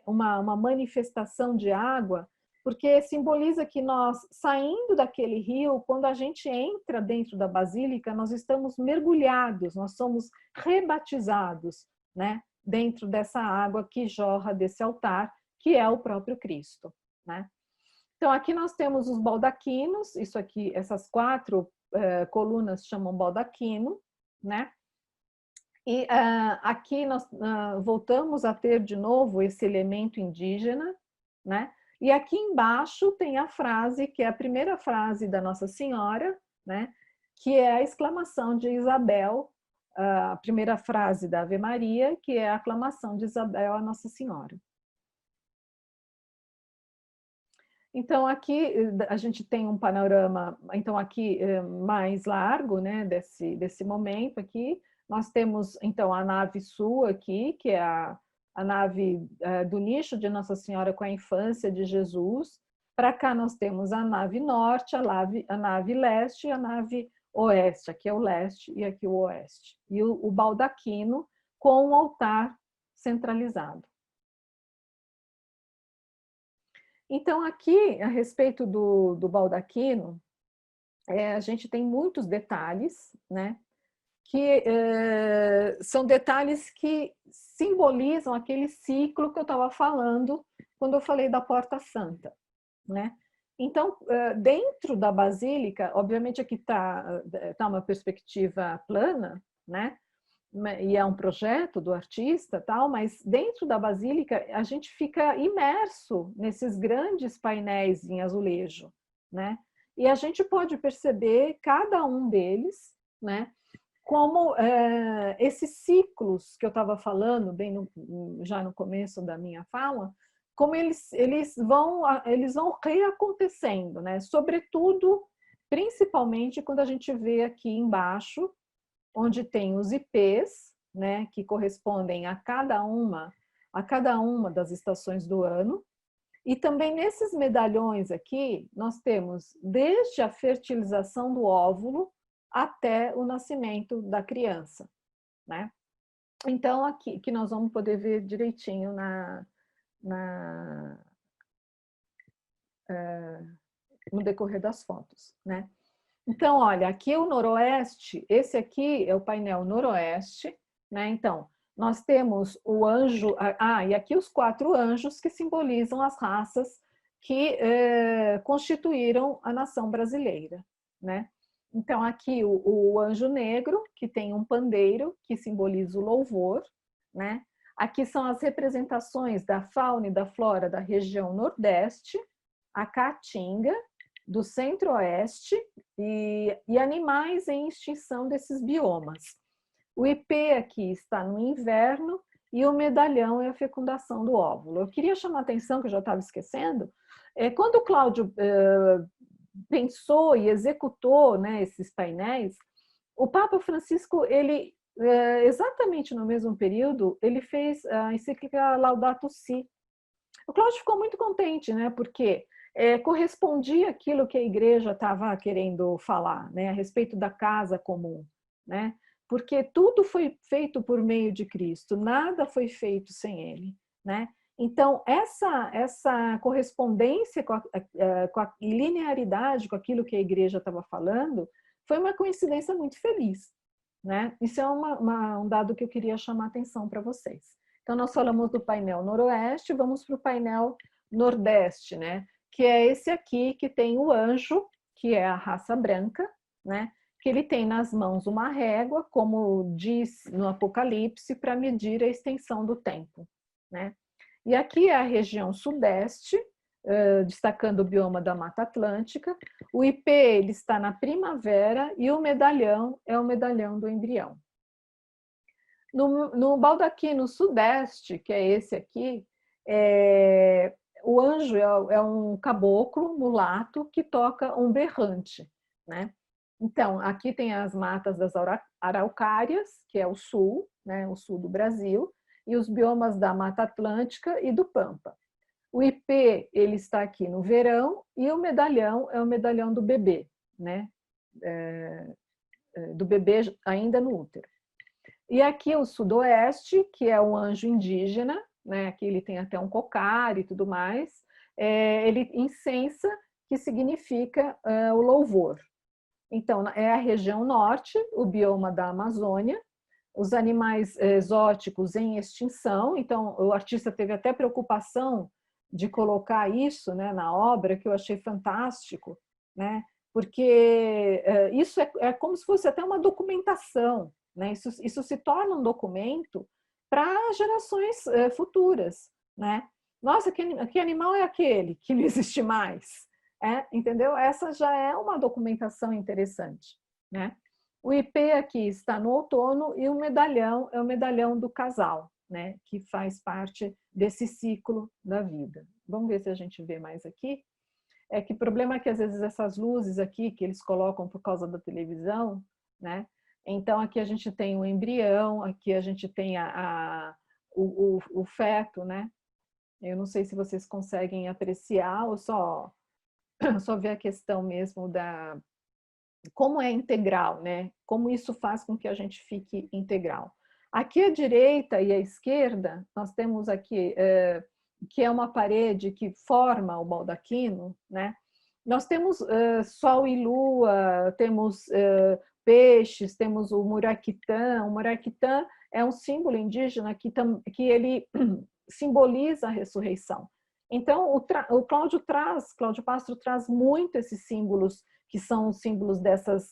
uma manifestação de água, porque simboliza que nós, saindo daquele rio, quando a gente entra dentro da Basílica, nós estamos mergulhados, nós somos rebatizados, né? Dentro dessa água que jorra desse altar, que é o próprio Cristo, né? Então, aqui nós temos os baldaquinos, isso aqui, essas 4 colunas chamam baldaquino, né? E aqui nós voltamos a ter de novo esse elemento indígena, né? E aqui embaixo tem a frase, que é a primeira frase da Nossa Senhora, né? Que é a exclamação de Isabel, a primeira frase da Ave Maria, que é a aclamação de Isabel a Nossa Senhora. Então, aqui a gente tem um panorama, então aqui mais largo, né, desse momento aqui. Nós temos, então, a nave sul aqui, que é a nave do nicho de Nossa Senhora com a infância de Jesus. Para cá nós temos a nave norte, a nave leste e a nave oeste. Aqui é o leste e aqui o oeste. E o baldaquino com o altar centralizado. Então, aqui, a respeito do baldaquino, a gente tem muitos detalhes, né? Que são detalhes que simbolizam aquele ciclo que eu estava falando quando eu falei da Porta Santa, né? Então, dentro da Basílica, obviamente aqui tá uma perspectiva plana, né? E é um projeto do artista, tal, mas dentro da Basílica a gente fica imerso nesses grandes painéis em azulejo, né? E a gente pode perceber cada um deles, né? Como esses ciclos que eu estava falando bem já no começo da minha fala, como eles vão reacontecendo, né? Sobretudo, principalmente quando a gente vê aqui embaixo, onde tem os IPs, né, que correspondem a cada uma das estações do ano. E também nesses medalhões aqui, nós temos desde a fertilização do óvulo até o nascimento da criança, né? Então, aqui que nós vamos poder ver direitinho no decorrer das fotos, né? Então, olha, aqui o noroeste, esse aqui é o painel noroeste, né? Então, nós temos o anjo, e aqui os 4 anjos que simbolizam as raças que constituíram a nação brasileira, né? Então, aqui o anjo negro, que tem um pandeiro, que simboliza o louvor, né? Aqui são as representações da fauna e da flora da região nordeste, a caatinga, do centro-oeste e animais em extinção desses biomas. O IP aqui está no inverno e o medalhão é a fecundação do óvulo. Eu queria chamar a atenção, que eu já estava esquecendo, quando o Cláudio pensou e executou, né, esses painéis, o Papa Francisco, ele, exatamente no mesmo período, ele fez a encíclica Laudato Si. O Cláudio ficou muito contente, né, porque correspondia àquilo que a igreja estava querendo falar, né, a respeito da casa comum, né, porque tudo foi feito por meio de Cristo, nada foi feito sem ele, né. Então, essa correspondência com a linearidade com aquilo que a igreja estava falando foi uma coincidência muito feliz, né. Isso é um dado que eu queria chamar a atenção para vocês. Então, nós falamos do painel noroeste, vamos para o painel nordeste, né? Que é esse aqui, que tem o anjo, que é a raça branca, né? Que ele tem nas mãos uma régua, como diz no Apocalipse, para medir a extensão do tempo, né? E aqui é a região sudeste, destacando o bioma da Mata Atlântica. O IP ele está na primavera e o medalhão é o medalhão do embrião. No baldaquino sudeste, que é esse aqui, o anjo é um caboclo mulato que toca um berrante, né? Então, aqui tem as matas das araucárias, que é o sul, né, o sul do Brasil, e os biomas da Mata Atlântica e do Pampa. O IP ele está aqui no verão e o medalhão é o medalhão do bebê, né? Do bebê ainda no útero. E aqui o sudoeste, que é um anjo indígena, né? Aqui ele tem até um cocar e tudo mais. Ele incensa, que significa o louvor. Então, é a região norte, o bioma da Amazônia, os animais exóticos em extinção. Então, o artista teve até preocupação de colocar isso, né, na obra, que eu achei fantástico, né? Porque isso é como se fosse até uma documentação, né? Isso se torna um documento para gerações futuras, né? Nossa, que animal é aquele que não existe mais? Entendeu? Essa já é uma documentação interessante, né? O IP aqui está no outono e o medalhão é o medalhão do casal, né? Que faz parte desse ciclo da vida. Vamos ver se a gente vê mais aqui. Que o problema é que às vezes essas luzes aqui que eles colocam por causa da televisão, né? Então aqui a gente tem o embrião, aqui a gente tem o feto, né? Eu não sei se vocês conseguem apreciar ou só ver a questão mesmo da como é integral, né? Como isso faz com que a gente fique integral. Aqui à direita e à esquerda, nós temos aqui, que é uma parede que forma o baldaquino, né? Nós temos sol e lua, temos peixes, temos o muraquitã. O muraquitã é um símbolo indígena que ele simboliza a ressurreição. Então, o Cláudio Pastro traz muito esses símbolos, que são os símbolos dessas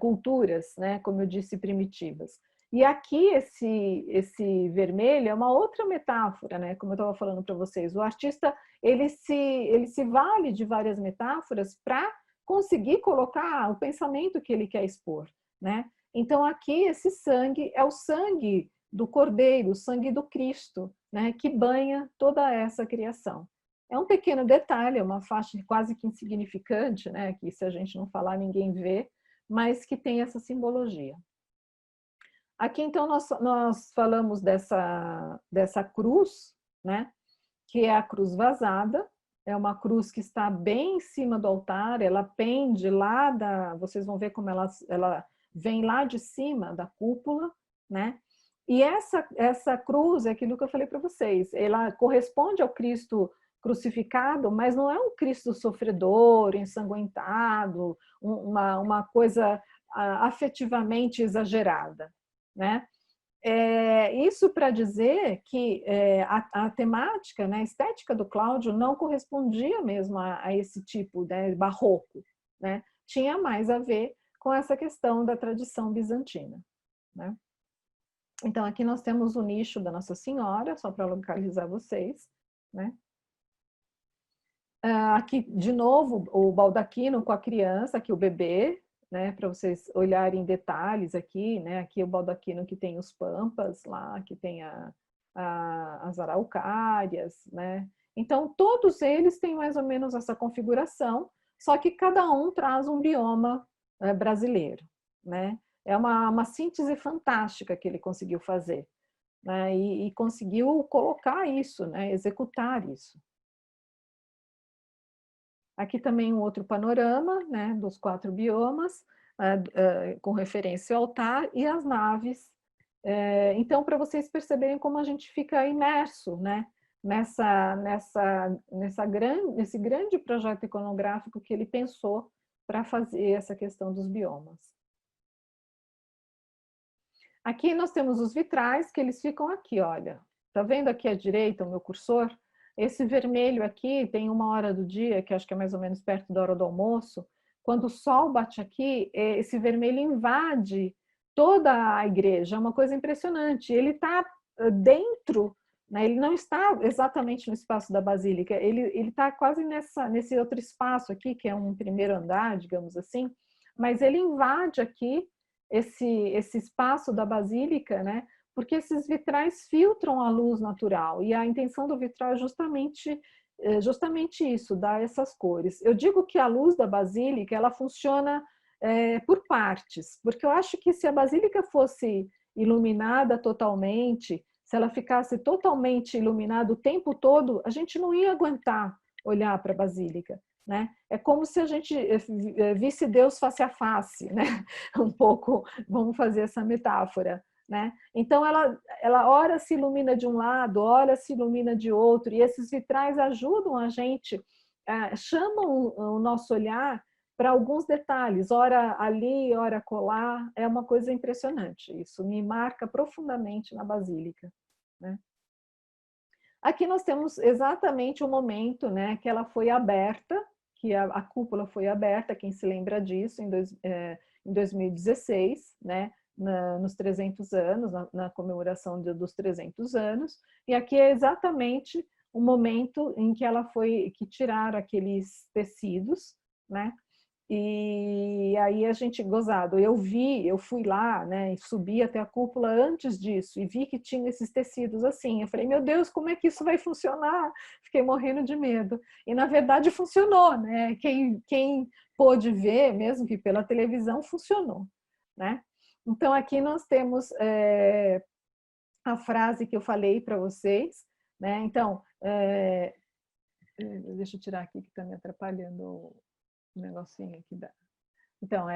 culturas, né, como eu disse, primitivas. E aqui esse vermelho é uma outra metáfora, né, como eu estava falando para vocês. O artista ele se vale de várias metáforas para conseguir colocar o pensamento que ele quer expor, né? Então aqui esse sangue é o sangue do Cordeiro, o sangue do Cristo, né, que banha toda essa criação. É um pequeno detalhe, é uma faixa quase que insignificante, né, que se a gente não falar ninguém vê, mas que tem essa simbologia. Aqui então nós falamos dessa cruz, né, que é a cruz vazada. É uma cruz que está bem em cima do altar, ela pende lá vocês vão ver como ela vem lá de cima da cúpula, né? E essa cruz é aquilo que eu falei para vocês, ela corresponde ao Cristo crucificado, mas não é um Cristo sofredor, ensanguentado, uma coisa afetivamente exagerada, né? Isso para dizer que a temática, né, a estética do Cláudio não correspondia mesmo a esse tipo, né, barroco, né? Tinha mais a ver com essa questão da tradição bizantina, né? Então, aqui nós temos o nicho da Nossa Senhora, só para localizar vocês, né? Aqui, de novo, o baldaquino com a criança, aqui o bebê, né? Para vocês olharem em detalhes aqui, né? Aqui o baldaquino que tem os pampas lá, que tem as araucárias, né? Então, todos eles têm mais ou menos essa configuração, só que cada um traz um bioma brasileiro, né? É uma síntese fantástica que ele conseguiu fazer, né? E conseguiu colocar isso, né? Executar isso. Aqui também um outro panorama, né? Dos 4 biomas, com referência ao altar e as naves. Então, para vocês perceberem como a gente fica imerso, né? Nesse grande projeto iconográfico que ele pensou para fazer essa questão dos biomas. Aqui nós temos os vitrais, que eles ficam aqui, olha. Tá vendo aqui à direita o meu cursor? Esse vermelho aqui tem 1h do dia, que acho que é mais ou menos perto da hora do almoço. Quando o sol bate aqui, esse vermelho invade toda a igreja. É uma coisa impressionante. Ele está dentro, né? Ele não está exatamente no espaço da basílica, ele está quase nesse outro espaço aqui, que é um primeiro andar, digamos assim, mas ele invade aqui esse espaço da basílica, né? Porque esses vitrais filtram a luz natural, e a intenção do vitral é justamente isso, dar essas cores. Eu digo que a luz da basílica, ela funciona por partes, porque eu acho que se a basílica fosse iluminada totalmente, se ela ficasse totalmente iluminada o tempo todo, a gente não ia aguentar olhar para a basílica, né? É como se a gente visse Deus face a face, né? Um pouco, vamos fazer essa metáfora, né? Então ela ora se ilumina de um lado, ora se ilumina de outro, e esses vitrais ajudam a gente, chamam o nosso olhar para alguns detalhes, ora ali, ora colar. É uma coisa impressionante, isso me marca profundamente na basílica, né? Aqui nós temos exatamente o momento, né, que ela foi aberta, que a cúpula foi aberta, quem se lembra disso, em 2016, né, nos 300 anos, na comemoração dos 300 anos, e aqui é exatamente o momento em que que tiraram aqueles tecidos, né, e aí a gente, gozado, eu fui lá, né, e subi até a cúpula antes disso, e vi que tinha esses tecidos assim, eu falei, meu Deus, como é que isso vai funcionar? Fiquei morrendo de medo, e na verdade funcionou, né, quem pôde ver, mesmo que pela televisão, funcionou, né. Então aqui nós temos a frase que eu falei para vocês, né, então, deixa eu tirar aqui que está me atrapalhando um negocinho aqui. Então,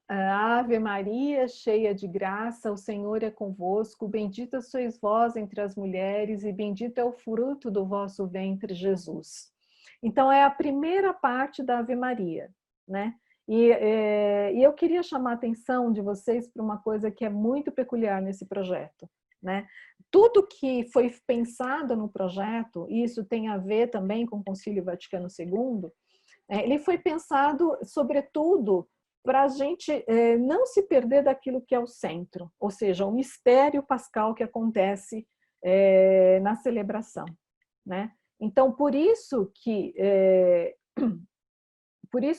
Ave Maria, cheia de graça, o Senhor é convosco, bendita sois vós entre as mulheres e bendito é o fruto do vosso ventre, Jesus. Então, é a primeira parte da Ave Maria, né? E eu queria chamar a atenção de vocês para uma coisa que é muito peculiar nesse projeto, né? Tudo que foi pensado no projeto, e isso tem a ver também com o Concílio Vaticano II, ele foi pensado, sobretudo, para a gente não se perder daquilo que é o centro, ou seja, o mistério pascal que acontece na celebração, né? Então, por isso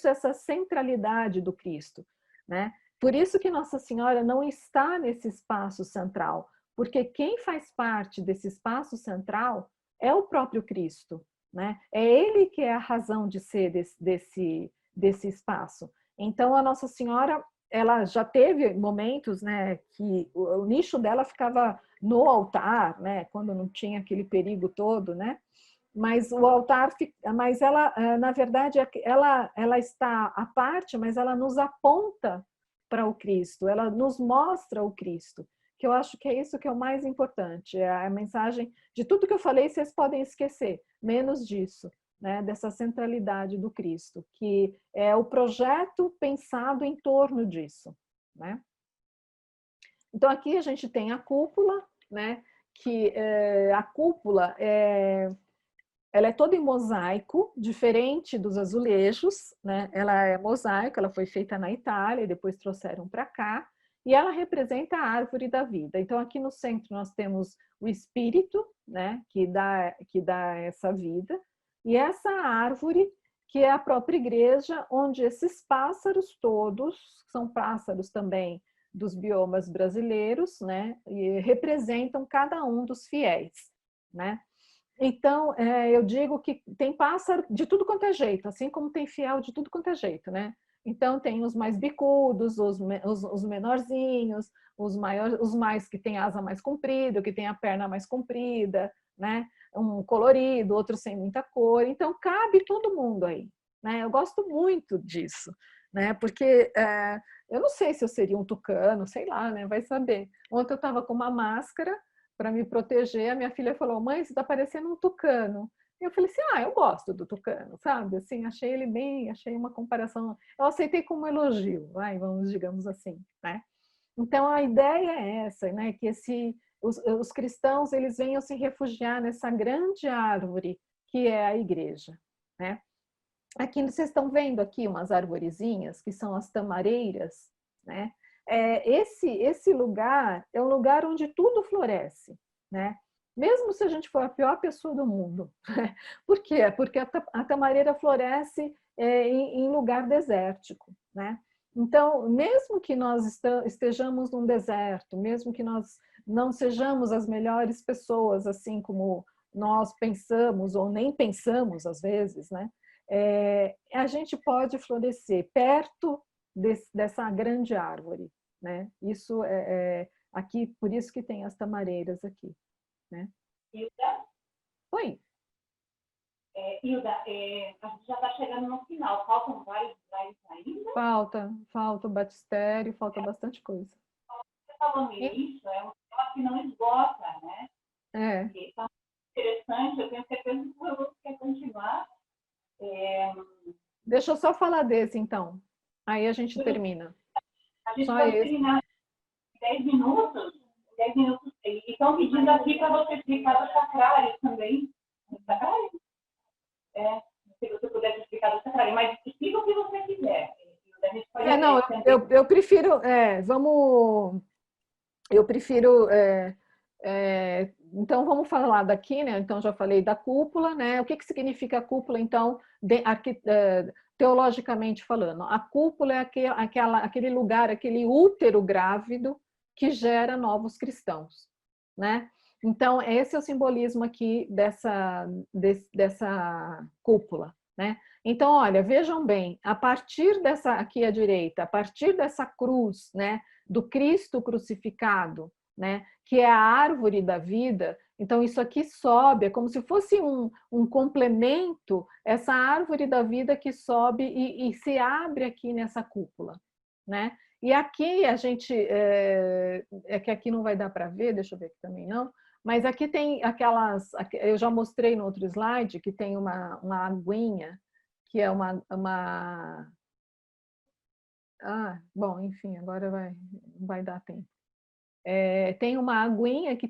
essa centralidade do Cristo, né? Por isso que Nossa Senhora não está nesse espaço central, porque quem faz parte desse espaço central é o próprio Cristo, né? É ele que é a razão de ser desse espaço. Então, a Nossa Senhora, ela já teve momentos, né, que o nicho dela ficava no altar, né, quando não tinha aquele perigo todo, né? Mas o altar, mas ela, na verdade, ela está à parte, mas ela nos aponta para o Cristo, ela nos mostra o Cristo, que eu acho que é isso que é o mais importante, é a mensagem de tudo que eu falei, vocês podem esquecer, menos disso, né, dessa centralidade do Cristo, que é o projeto pensado em torno disso, né? Então aqui a gente tem a cúpula, né, que a cúpula ela é toda em mosaico, diferente dos azulejos, né? Ela é mosaico, ela foi feita na Itália e depois trouxeram para cá, e ela representa a árvore da vida. Então aqui no centro nós temos o espírito, né, que dá essa vida, e essa árvore que é a própria igreja, onde esses pássaros todos, são pássaros também dos biomas brasileiros, né, e representam cada um dos fiéis, né? Então, eu digo que tem pássaro de tudo quanto é jeito, assim como tem fiel de tudo quanto é jeito, né? Então, tem os mais bicudos, os menorzinhos, os maiores, os mais que têm asa mais comprida, que tem a perna mais comprida, né? Um colorido, outro sem muita cor. Então, cabe todo mundo aí, né? Eu gosto muito disso, né? Porque eu não sei se eu seria um tucano, sei lá, né? Vai saber. Ontem eu estava com uma máscara para me proteger, a minha filha falou: mãe, você está parecendo um tucano. Eu falei assim: eu gosto do tucano, sabe? Assim, achei ele bem, achei uma comparação, eu aceitei como elogio, vamos, digamos assim, né? Então a ideia é essa, né? Que os cristãos eles venham se refugiar nessa grande árvore que é a igreja, né? Aqui vocês estão vendo aqui umas arvorezinhas que são as tamareiras, né? Esse lugar é um lugar onde tudo floresce, né? Mesmo se a gente for a pior pessoa do mundo. Por quê? Porque a tamareira floresce em lugar desértico, né? Então, mesmo que nós estejamos num deserto, mesmo que nós não sejamos as melhores pessoas, assim como nós pensamos ou nem pensamos às vezes, né? A gente pode florescer perto dessa grande árvore, né? Isso aqui, por isso que tem as tamareiras aqui, né? Hilda? Oi. Hilda, a gente já está chegando no final. Faltam vários slides ainda? Falta o batistério, falta bastante coisa. Você falou no início, é um tema que não esgota, né? Então, interessante, eu tenho certeza que você quer continuar. Deixa eu só falar desse, então. Aí a gente termina. A gente vai terminar em 10 minutos. 10 minutos. E estão pedindo aqui para você explicar do sacrário também. Sacrário? Se você puder explicar do sacrário. Mas explica o que você quiser. Eu prefiro... Eu prefiro... então, vamos falar daqui, né? Então, já falei da cúpula, né? O que significa a cúpula, então, teologicamente falando? A cúpula é aquele lugar, aquele útero grávido que gera novos cristãos, né? Então, esse é o simbolismo aqui dessa cúpula, né? Então, olha, vejam bem, a partir dessa, aqui à direita, a partir dessa cruz, né? Do Cristo crucificado, né, que é a árvore da vida, então isso aqui sobe, é como se fosse um complemento, essa árvore da vida que sobe e se abre aqui nessa cúpula, né? E aqui a gente, que aqui não vai dar para ver, deixa eu ver aqui também não, mas aqui tem aquelas, eu já mostrei no outro slide, que tem uma aguinha, que é bom, enfim, agora vai dar tempo. Tem uma aguinha que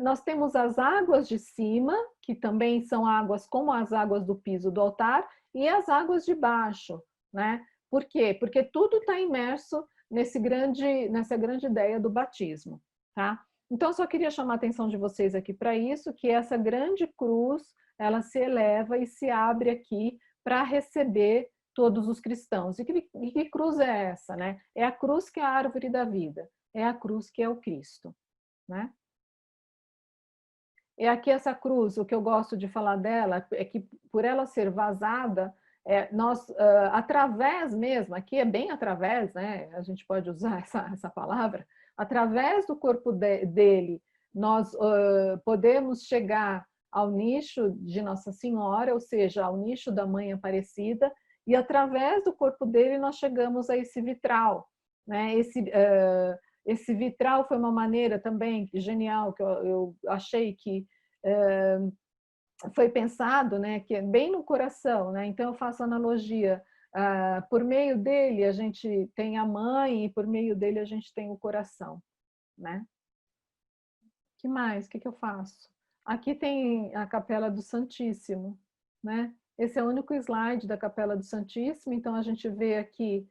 nós temos as águas de cima, que também são águas como as águas do piso do altar, e as águas de baixo, né? Por quê? Porque tudo está imerso nessa grande ideia do batismo, tá? Então, só queria chamar a atenção de vocês aqui para isso, que essa grande cruz, ela se eleva e se abre aqui para receber todos os cristãos. E que cruz é essa, né? É a cruz que é a árvore da vida. É a cruz que é o Cristo, né? E aqui essa cruz, o que eu gosto de falar dela é que por ela ser vazada, nós, através mesmo, aqui é bem através, né? A gente pode usar essa palavra, através do corpo dele, nós podemos chegar ao nicho de Nossa Senhora, ou seja, ao nicho da Mãe Aparecida, e através do corpo dele nós chegamos a esse vitral, né? Esse vitral foi uma maneira também genial, que eu achei que foi pensado, né, que é bem no coração, né? Então eu faço analogia, por meio dele a gente tem a mãe e por meio dele a gente tem o coração, né? Que mais? O que eu faço? Aqui tem a Capela do Santíssimo, né? Esse é o único slide da Capela do Santíssimo, então a gente vê aqui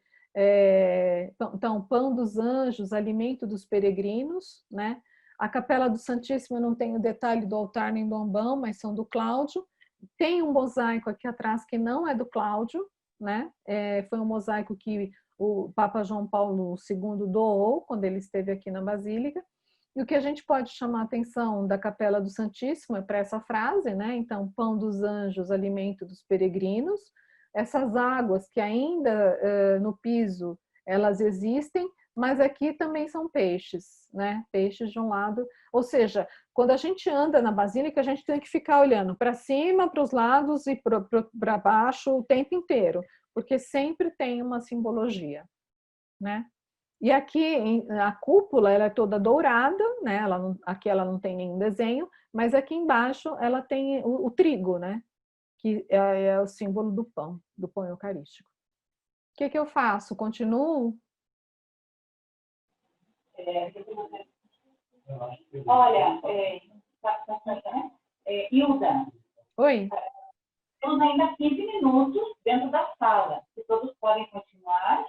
então, pão dos anjos, alimento dos peregrinos, né? A Capela do Santíssimo não tem o detalhe do altar nem do ambão, mas são do Cláudio. Tem um mosaico aqui atrás que não é do Cláudio, né? Foi um mosaico que o Papa João Paulo II doou quando ele esteve aqui na Basílica. E o que a gente pode chamar a atenção da Capela do Santíssimo é para essa frase, né? Então, pão dos anjos, alimento dos peregrinos. Essas águas que ainda no piso, elas existem, mas aqui também são peixes, né? Peixes de um lado. Ou seja, quando a gente anda na Basílica, a gente tem que ficar olhando para cima, para os lados e para baixo o tempo inteiro, porque sempre tem uma simbologia, né? E aqui a cúpula ela é toda dourada, né? Aqui ela não tem nenhum desenho, mas aqui embaixo ela tem o trigo, né? Que é o símbolo do pão eucarístico. O que eu faço? Continuo? Olha, Hilda. Oi? Temos ainda 15 minutos dentro da sala. Se todos podem continuar,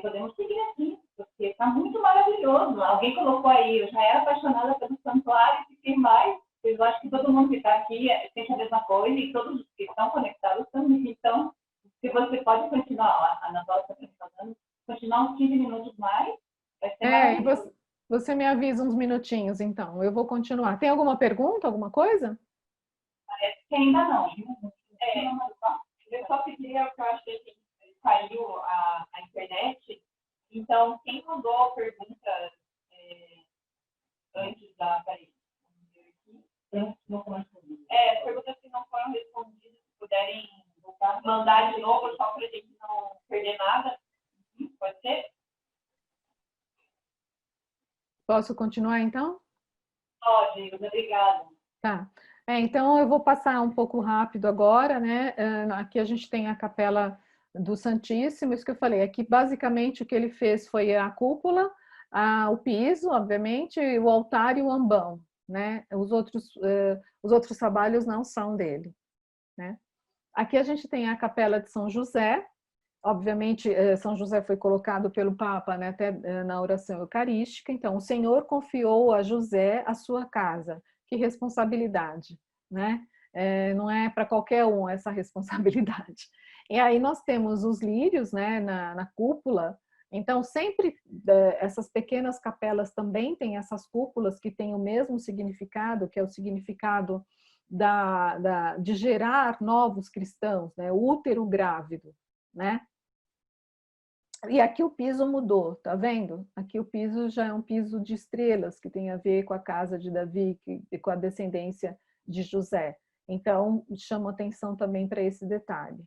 podemos seguir aqui, porque está muito maravilhoso. Alguém colocou aí, eu já era apaixonada pelo santuário, fiquei mais. Eu acho que todo mundo que está aqui sente a mesma coisa e todos que estão conectados também. Então, se você pode continuar, a Ana Paula está falando, continuar uns 15 minutos mais, vai ser maravilhoso. Você me avisa uns minutinhos, então. Eu vou continuar. Tem alguma pergunta, alguma coisa? Parece que ainda não. Eu só queria, porque eu acho que caiu a internet. Então, quem mandou a pergunta antes da... Peraí. Perguntas que não foram respondidas, se puderem mandar de novo, só para a gente não perder nada. Pode ser? Posso continuar, então? Pode, obrigada. Tá. Então, eu vou passar um pouco rápido agora, né? Aqui a gente tem a Capela do Santíssimo, isso que eu falei. Aqui, basicamente, o que ele fez foi a cúpula, o piso, obviamente, o altar e o ambão, né? Os outros trabalhos não são dele, né? Aqui a gente tem a Capela de São José. Obviamente, São José foi colocado pelo Papa, né, até na oração eucarística. Então, o Senhor confiou a José a sua casa. Que responsabilidade, né? Não é para qualquer um essa responsabilidade. E aí nós temos os lírios, né, na cúpula. Então, sempre essas pequenas capelas também têm essas cúpulas que têm o mesmo significado, que é o significado de gerar novos cristãos, né? O útero grávido, né? E aqui o piso mudou, tá vendo? Aqui o piso já é um piso de estrelas, que tem a ver com a casa de Davi e com a descendência de José. Então, chama atenção também para esse detalhe.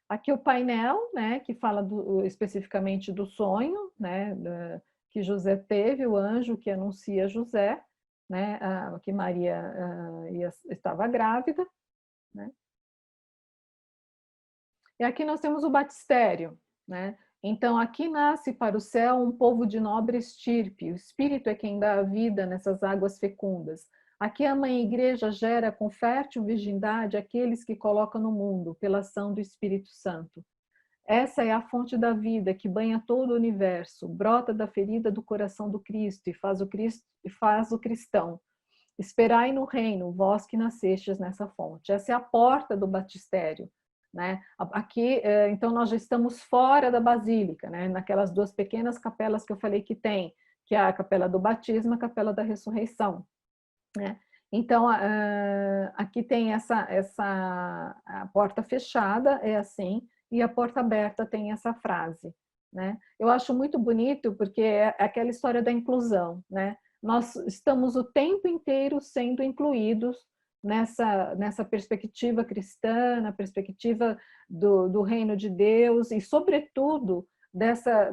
Aqui o painel, né, que fala especificamente do sonho, né, que José teve, o anjo que anuncia José, né, que Maria estava grávida, né? E aqui nós temos o batistério, né? Então, aqui nasce para o céu um povo de nobre estirpe. O Espírito é quem dá a vida nessas águas fecundas. Aqui a Mãe Igreja gera com fértil virgindade aqueles que coloca no mundo, pela ação do Espírito Santo. Essa é a fonte da vida que banha todo o universo, brota da ferida do coração do Cristo e faz o cristão. Esperai no reino, vós que nascestes nessa fonte. Essa é a porta do batistério, né? Aqui, então, nós já estamos fora da Basílica, né? Naquelas duas pequenas capelas que eu falei que tem, que é a Capela do Batismo e a Capela da Ressurreição, né? Então, aqui tem a porta fechada, é assim, e a porta aberta tem essa frase, né? Eu acho muito bonito porque é aquela história da inclusão, né? Nós estamos o tempo inteiro sendo incluídos nessa perspectiva cristã, na perspectiva do reino de Deus e, sobretudo,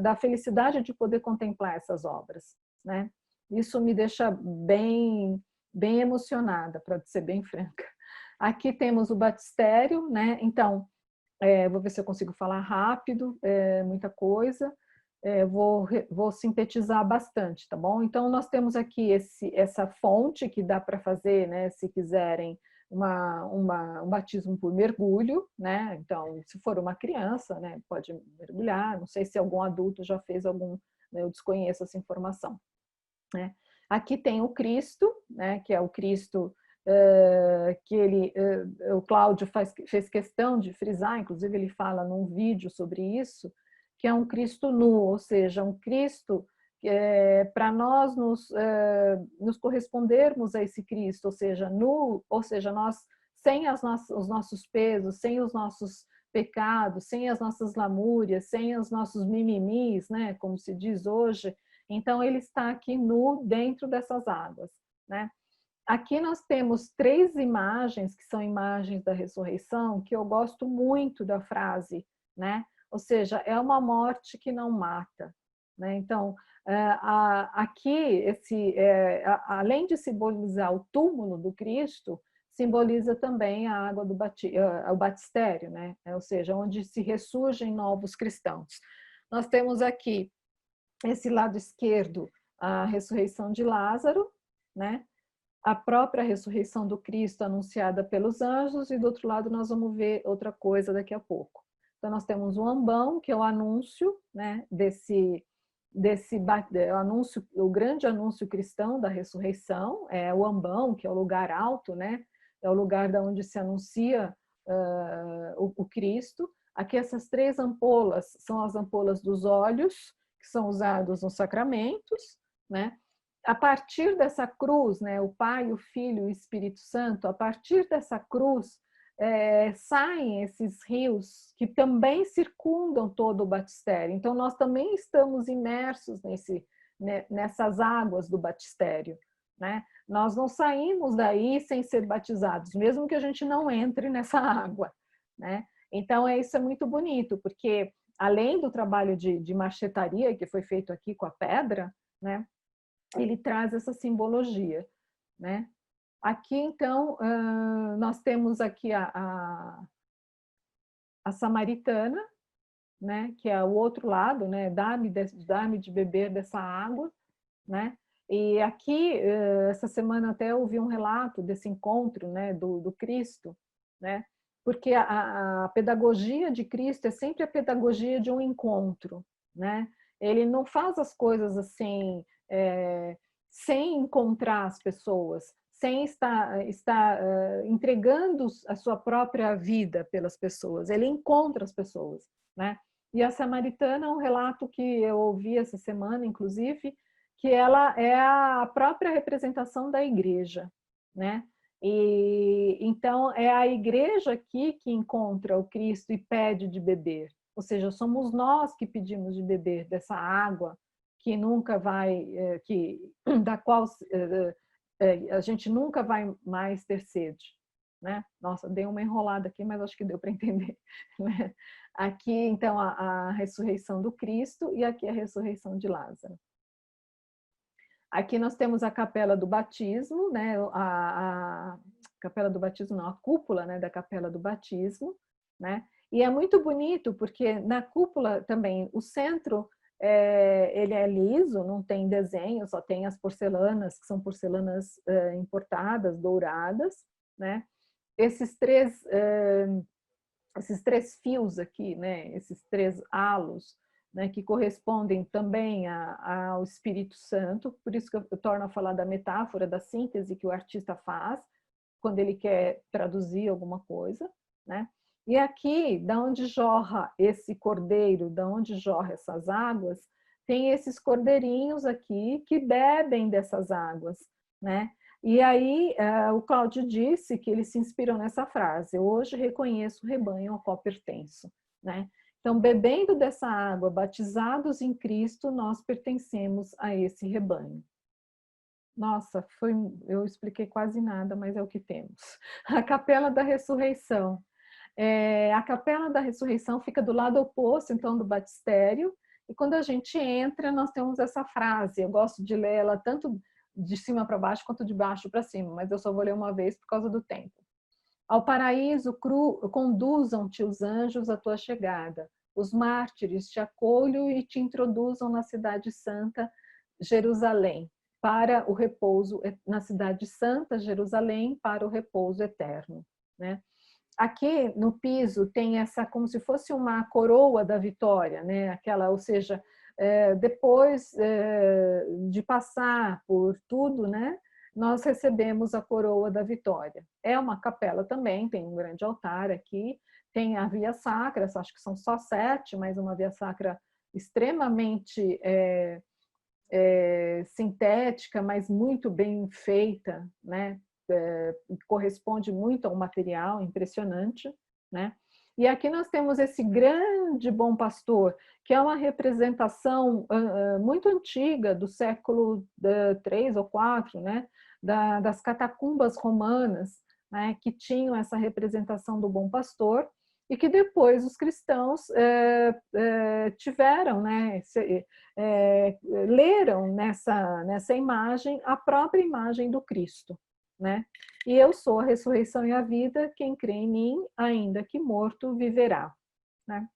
da felicidade de poder contemplar essas obras, né? Isso me deixa bem emocionada, para ser bem franca. Aqui temos o batistério, né? Então, vou ver se eu consigo falar rápido, muita coisa. Vou sintetizar bastante, tá bom? Então, nós temos aqui essa fonte que dá para fazer, né, se quiserem, um batismo por mergulho, né? Então, se for uma criança, né, pode mergulhar. Não sei se algum adulto já fez algum, né, eu desconheço essa informação, né? Aqui tem o Cristo, né, que é o Cristo que o Cláudio fez questão de frisar, inclusive ele fala num vídeo sobre isso, que é um Cristo nu, ou seja, um Cristo para nós nos correspondermos a esse Cristo, ou seja, nós sem os nossos pesos, sem os nossos pecados, sem as nossas lamúrias, sem os nossos mimimis, né, como se diz hoje, então ele está aqui nu dentro dessas águas, né? Aqui nós temos 3 imagens, que são imagens da ressurreição, que eu gosto muito da frase, né? Ou seja, é uma morte que não mata, né? Então, aqui, além de simbolizar o túmulo do Cristo, simboliza também a água do o batistério, né? Ou seja, onde se ressurgem novos cristãos. Nós temos aqui, esse lado esquerdo, a ressurreição de Lázaro, né? A própria ressurreição do Cristo anunciada pelos anjos, e do outro lado nós vamos ver outra coisa daqui a pouco. Então nós temos o ambão, que é o anúncio, né, anúncio, o grande anúncio cristão da ressurreição, é o ambão, que é o lugar alto, né, é o lugar da onde se anuncia o Cristo. Aqui essas 3 ampolas são as ampolas dos olhos, que são usados nos sacramentos, né? A partir dessa cruz, né, o Pai, o Filho e o Espírito Santo, a partir dessa cruz saem esses rios que também circundam todo o batistério. Então nós também estamos imersos nessas águas do batistério, né? Nós não saímos daí sem ser batizados, mesmo que a gente não entre nessa água, né? Então isso é muito bonito, porque além do trabalho de marchetaria que foi feito aqui com a pedra, né, ele traz essa simbologia, né? Aqui, então, nós temos aqui a samaritana, né, que é o outro lado, né, dá-me de beber dessa água, né? E aqui, essa semana até eu ouvi um relato desse encontro, né, do Cristo, né? Porque a pedagogia de Cristo é sempre a pedagogia de um encontro, né? Ele não faz as coisas assim, sem encontrar as pessoas, sem estar entregando a sua própria vida pelas pessoas. Ele encontra as pessoas, né? E a samaritana é um relato que eu ouvi essa semana, inclusive, que ela é a própria representação da igreja, né? E então é a igreja aqui que encontra o Cristo e pede de beber. Ou seja, somos nós que pedimos de beber dessa água que nunca vai, da qual a gente nunca vai mais ter sede, né? Nossa, dei uma enrolada aqui, mas acho que deu para entender, né? Aqui, então, a ressurreição do Cristo e aqui a ressurreição de Lázaro. Aqui nós temos a capela do batismo, né? A capela do batismo, não, a cúpula, né, da capela do batismo, né? E é muito bonito porque na cúpula também o centro ele é liso, não tem desenho, só tem as porcelanas, que são porcelanas importadas, douradas, né? Esses três fios aqui, né? Esses 3 halos, né, que correspondem também ao Espírito Santo, por isso que eu torno a falar da metáfora, da síntese que o artista faz quando ele quer traduzir alguma coisa, né? E aqui, da onde jorra esse cordeiro, da onde jorra essas águas, tem esses cordeirinhos aqui que bebem dessas águas, né? E aí o Cláudio disse que ele se inspirou nessa frase: hoje reconheço o rebanho ao qual pertenço, né? Então, bebendo dessa água, batizados em Cristo, nós pertencemos a esse rebanho. Nossa, eu expliquei quase nada, mas é o que temos. A Capela da Ressurreição. A Capela da Ressurreição fica do lado oposto, então, do batistério, e quando a gente entra, nós temos essa frase. Eu gosto de ler ela tanto de cima para baixo quanto de baixo para cima, mas eu só vou ler uma vez por causa do tempo. Ao paraíso conduzam-te os anjos à tua chegada. Os mártires te acolham e te introduzam na cidade santa, Jerusalém, para o repouso, na cidade santa, Jerusalém, para o repouso eterno, né? Aqui no piso tem essa, como se fosse uma coroa da vitória, né? Aquela, ou seja, depois de passar por tudo, né? Nós recebemos a coroa da vitória. É uma capela também, tem um grande altar aqui, tem a via sacra, acho que são só 7, mas uma via sacra extremamente sintética, mas muito bem feita, né? Corresponde muito ao material, impressionante, né? E aqui nós temos esse grande bom pastor, que é uma representação muito antiga, do século 3 ou 4, né? Das catacumbas romanas, né? Que tinham essa representação do bom pastor, e que depois os cristãos tiveram, né? Leram nessa imagem a própria imagem do Cristo, né? E eu sou a ressurreição e a vida, quem crê em mim, ainda que morto, viverá, né?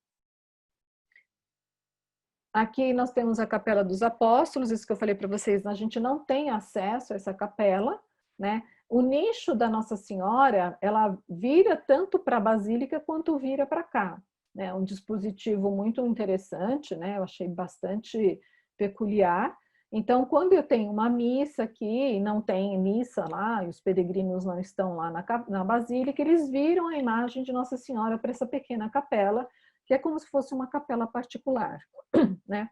Aqui nós temos a Capela dos Apóstolos, isso que eu falei para vocês, a gente não tem acesso a essa capela, né? O nicho da Nossa Senhora, ela vira tanto para a Basílica quanto vira para cá, né? Um dispositivo muito interessante, né? Eu achei bastante peculiar. Então, quando eu tenho uma missa aqui, e não tem missa lá, e os peregrinos não estão lá na Basílica, eles viram a imagem de Nossa Senhora para essa pequena capela, que é como se fosse uma capela particular, né?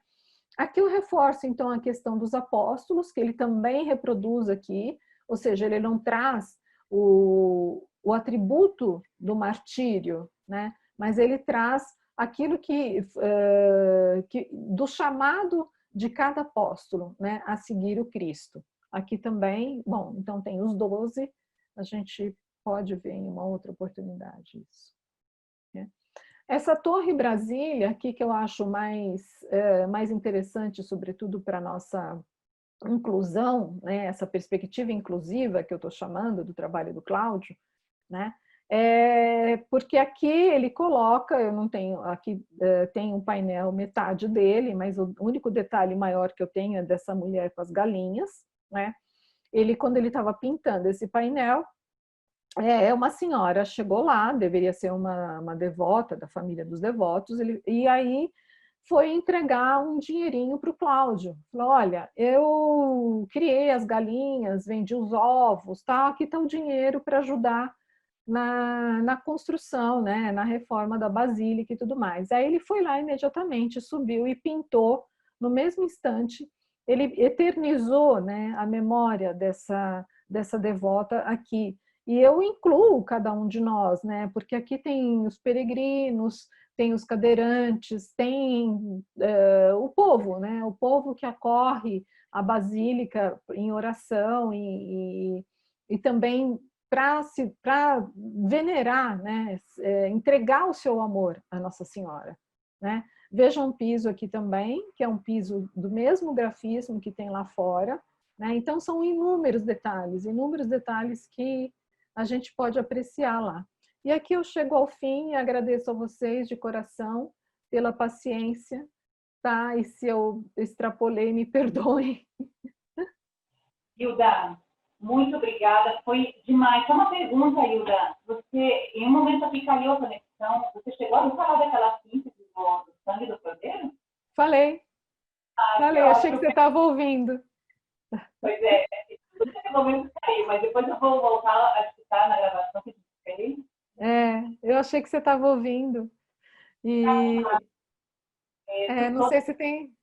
Aqui eu reforço, então, a questão dos apóstolos, que ele também reproduz aqui, ou seja, ele não traz o atributo do martírio, né? Mas ele traz aquilo do chamado de cada apóstolo, né, a seguir o Cristo. Aqui também, bom, então tem os 12, a gente pode ver em uma outra oportunidade isso, né? Essa Torre Brasília aqui, que eu acho mais interessante, sobretudo para a nossa inclusão, né, essa perspectiva inclusiva que eu estou chamando do trabalho do Cláudio, né? Porque aqui ele coloca, eu não tenho, aqui tem um painel metade dele, mas o único detalhe maior que eu tenho é dessa mulher com as galinhas, né? Quando ele estava pintando esse painel, uma senhora chegou lá, deveria ser uma devota da família dos devotos, e aí foi entregar um dinheirinho para o Cláudio. Falou, olha, eu criei as galinhas, vendi os ovos, tá? Aqui está o dinheiro para ajudar na construção, né? Na reforma da Basílica e tudo mais. Aí ele foi lá imediatamente, subiu e pintou no mesmo instante. Ele eternizou, né, a memória dessa devota aqui. E eu incluo cada um de nós, né? Porque aqui tem os peregrinos, tem os cadeirantes, tem o povo, né? O povo que acorre à Basílica em oração e também para venerar, né? Entregar o seu amor à Nossa Senhora, né? Vejam um piso aqui também, que é um piso do mesmo grafismo que tem lá fora, né? Então são inúmeros detalhes que a gente pode apreciar lá. E aqui eu chego ao fim e agradeço a vocês de coração pela paciência, tá? E se eu extrapolei, me perdoem. Hilda, muito obrigada, foi demais. Só uma pergunta, Hilda. Você, em um momento aqui caiu a conexão, você chegou a falar daquela síntese do sangue do cordeiro? Falei. Falei, achei que você estava ouvindo. Pois é, no momento caiu, mas depois eu vou voltar a escutar na gravação que a gente fez. Eu achei que você estava ouvindo. E não sei se tem...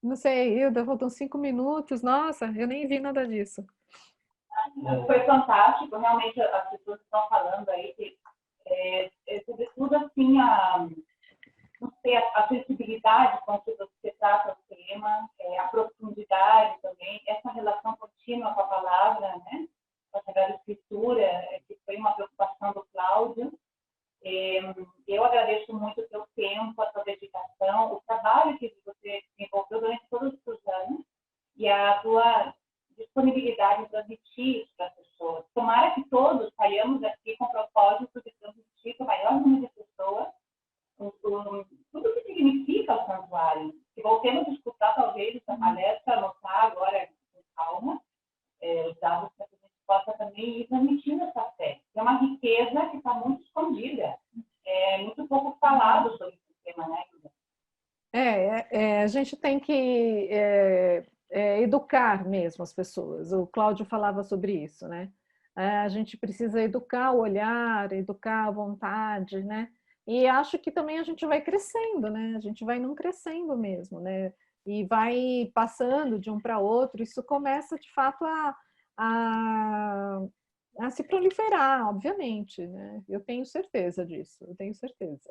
Não sei, Hilda, faltam 5 minutos. Nossa, eu nem vi nada disso. Foi fantástico, realmente as pessoas estão falando aí que, sobretudo, assim, não sei, a sensibilidade com que você trata o tema, a profundidade também, essa relação contínua com a palavra, né? Com a Sagrada Escritura, que foi uma preocupação do Cláudio. Eu agradeço muito o seu tempo, a sua dedicação, o trabalho que você desenvolveu durante todos os anos e a sua disponibilidade em transmitir isso para as pessoas. Tomara que todos saiamos aqui com o propósito de transmitir para o maior número de pessoas tudo o que significa o santuário. Que voltemos a escutar, talvez, essa palestra, anotar agora com calma, os dados para que a gente possa também ir transmitindo essa fé. É uma riqueza que está muito escondida. É muito pouco falado sobre esse tema, né, Hilda? A gente tem que educar mesmo as pessoas. O Cláudio falava sobre isso, né? A gente precisa educar o olhar, educar a vontade, né? E acho que também a gente vai crescendo, né? A gente vai não crescendo mesmo, né? e vai passando de um para outro, isso começa de fato a se proliferar, obviamente, né? Eu tenho certeza disso, eu tenho certeza.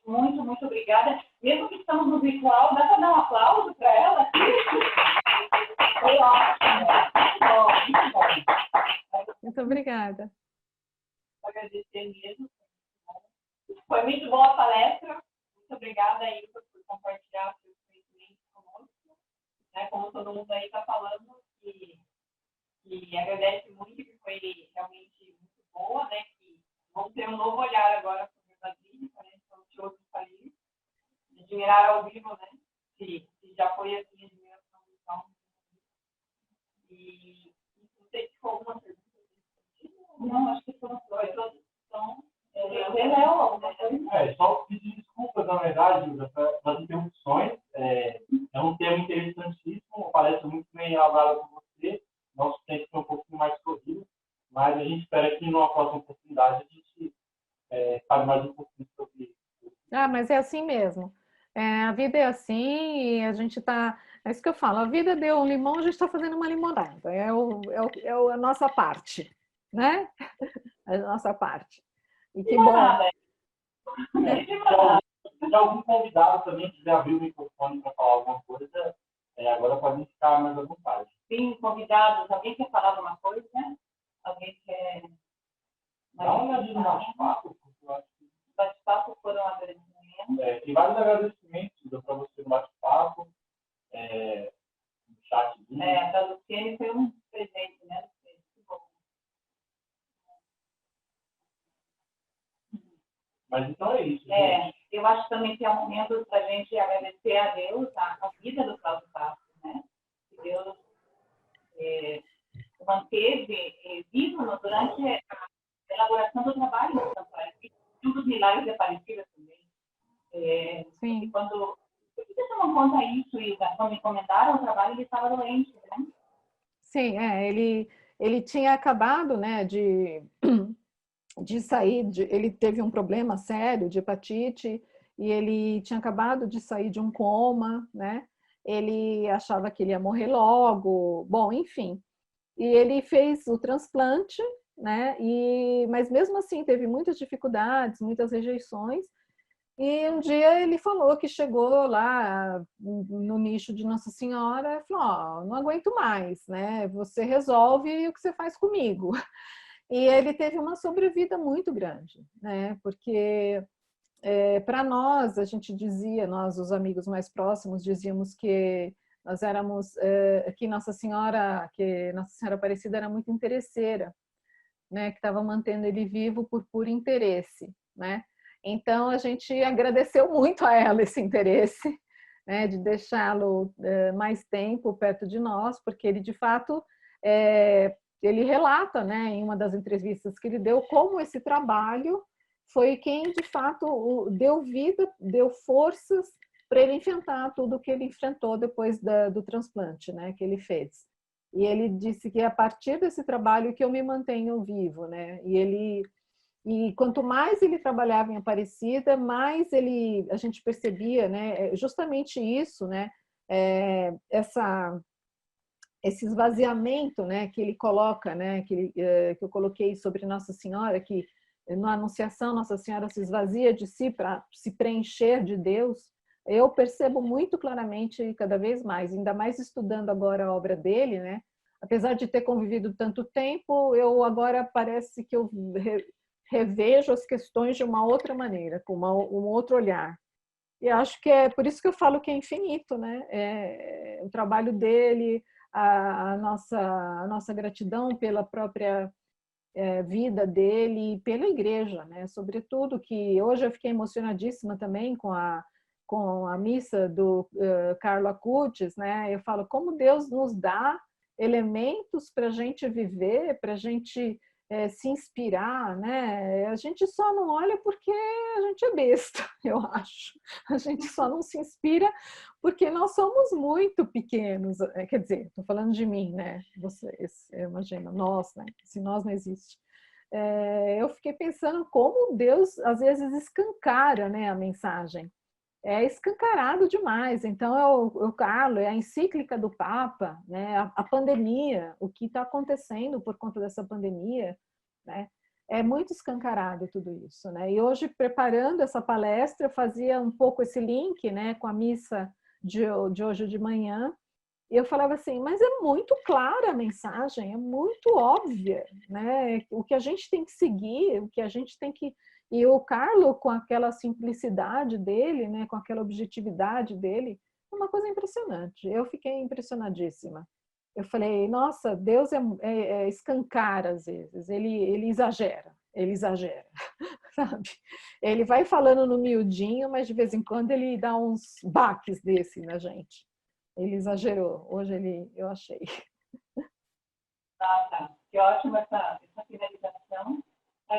Muito, muito obrigada. Mesmo que estamos no virtual, dá para dar um aplauso para ela? Foi ótimo. Muito bom. Muito obrigada. Agradecer mesmo. Foi muito boa a palestra. Muito obrigada aí por compartilhar seus conhecimentos conosco. Né? Como todo mundo aí está falando, que agradece muito, que foi realmente muito boa, né? Que vamos ter um novo olhar agora sobre a Basílica, né? Então, de outros países. Admirar ao vivo, né? Se já foi assim a admiração do São. E não sei se ficou alguma pergunta. Não, acho que foram dois. Só pedir desculpas, na verdade, das interrupções. É um tema interessantíssimo, parece muito bem elaborado por você. Nosso tempo foi um pouquinho mais corrido, mas a gente espera que numa próxima oportunidade a gente fale mais um pouquinho sobre isso. Ah, mas é assim mesmo. A vida é assim e a gente está... É isso que eu falo, a vida deu um limão, a gente está fazendo uma limonada. É a nossa parte, né? A nossa parte. E que bom. Se algum convidado também quiser abrir o microfone para falar alguma coisa, agora podem ficar mais à vontade. Sim, convidados. Alguém quer falar alguma coisa? Alguém quer... Dá uma olhadinha no bate-papo. Os bate-papos foram agradecimentos. Tem vários agradecimentos para você no bate-papo, no chat. A Luciene foi um presente, né? Muito bom. Mas então é isso. Gente. Eu acho também que é um momento para a gente agradecer a Deus a vida do Cláudio Castro, né? Que Deus manteve vivo durante a elaboração do trabalho do santuário. Um dos milagres de Aparecida também. Sim. Por que você não conta isso? E quando encomendaram o trabalho, ele estava doente, né? Sim, ele tinha acabado, né, de sair, ele teve um problema sério de hepatite e ele tinha acabado de sair de um coma, né? Ele achava que ele ia morrer logo, bom, enfim. E ele fez o transplante, né? Mas mesmo assim teve muitas dificuldades, muitas rejeições. E um dia ele falou que chegou lá no nicho de Nossa Senhora e falou: não aguento mais, né? Você resolve o que você faz comigo. E ele teve uma sobrevida muito grande, né? Porque para nós, a gente dizia, nós, os amigos mais próximos, dizíamos que nós éramos, que Nossa Senhora Aparecida era muito interesseira, né? Que estava mantendo ele vivo por puro interesse, né? Então, a gente agradeceu muito a ela esse interesse, né? De deixá-lo mais tempo perto de nós, porque ele, de fato, ele relata, né, em uma das entrevistas que ele deu, como esse trabalho foi quem, de fato, deu vida, deu forças para ele enfrentar tudo o que ele enfrentou depois do transplante, né, que ele fez. E ele disse que é a partir desse trabalho que eu me mantenho vivo, né? E quanto mais ele trabalhava em Aparecida, mais a gente percebia, né, justamente isso, né, esse esvaziamento, né, que ele coloca, né, que eu coloquei sobre Nossa Senhora, que na Anunciação Nossa Senhora se esvazia de si para se preencher de Deus. Eu percebo muito claramente cada vez mais, ainda mais estudando agora a obra dele, né? Apesar de ter convivido tanto tempo, eu agora parece que eu revejo as questões de uma outra maneira, com um outro olhar. E acho que é por isso que eu falo que é infinito, né? O trabalho dele, a nossa gratidão pela própria vida dele e pela igreja, né? Sobretudo que hoje eu fiquei emocionadíssima também com a missa do Carlo Acutis, né? Eu falo como Deus nos dá elementos para a gente viver, para a gente se inspirar, né? A gente só não olha porque a gente é besta, eu acho. A gente só não se inspira porque nós somos muito pequenos. Quer dizer, estou falando de mim, né? Vocês, imagina, nós, né? Se nós não existe. Eu fiquei pensando como Deus às vezes escancara, né, a mensagem. é escancarado demais. Então, eu Carlo, é a encíclica do Papa, né? A pandemia, o que está acontecendo por conta dessa pandemia, né? É muito escancarado tudo isso, né? E hoje, preparando essa palestra, eu fazia um pouco esse link, né, com a missa de hoje de manhã, e eu falava assim, mas é muito clara a mensagem, é muito óbvia, né? O que a gente tem que seguir, o que a gente tem que... E o Carlo, com aquela simplicidade dele, né, com aquela objetividade dele, é uma coisa impressionante. Eu fiquei impressionadíssima. Eu falei, nossa, Deus escancara às vezes, ele exagera, sabe? Ele vai falando no miudinho, mas de vez em quando ele dá uns baques desse na gente. Ele exagerou, hoje eu achei. Tá. Que ótima essa finalização.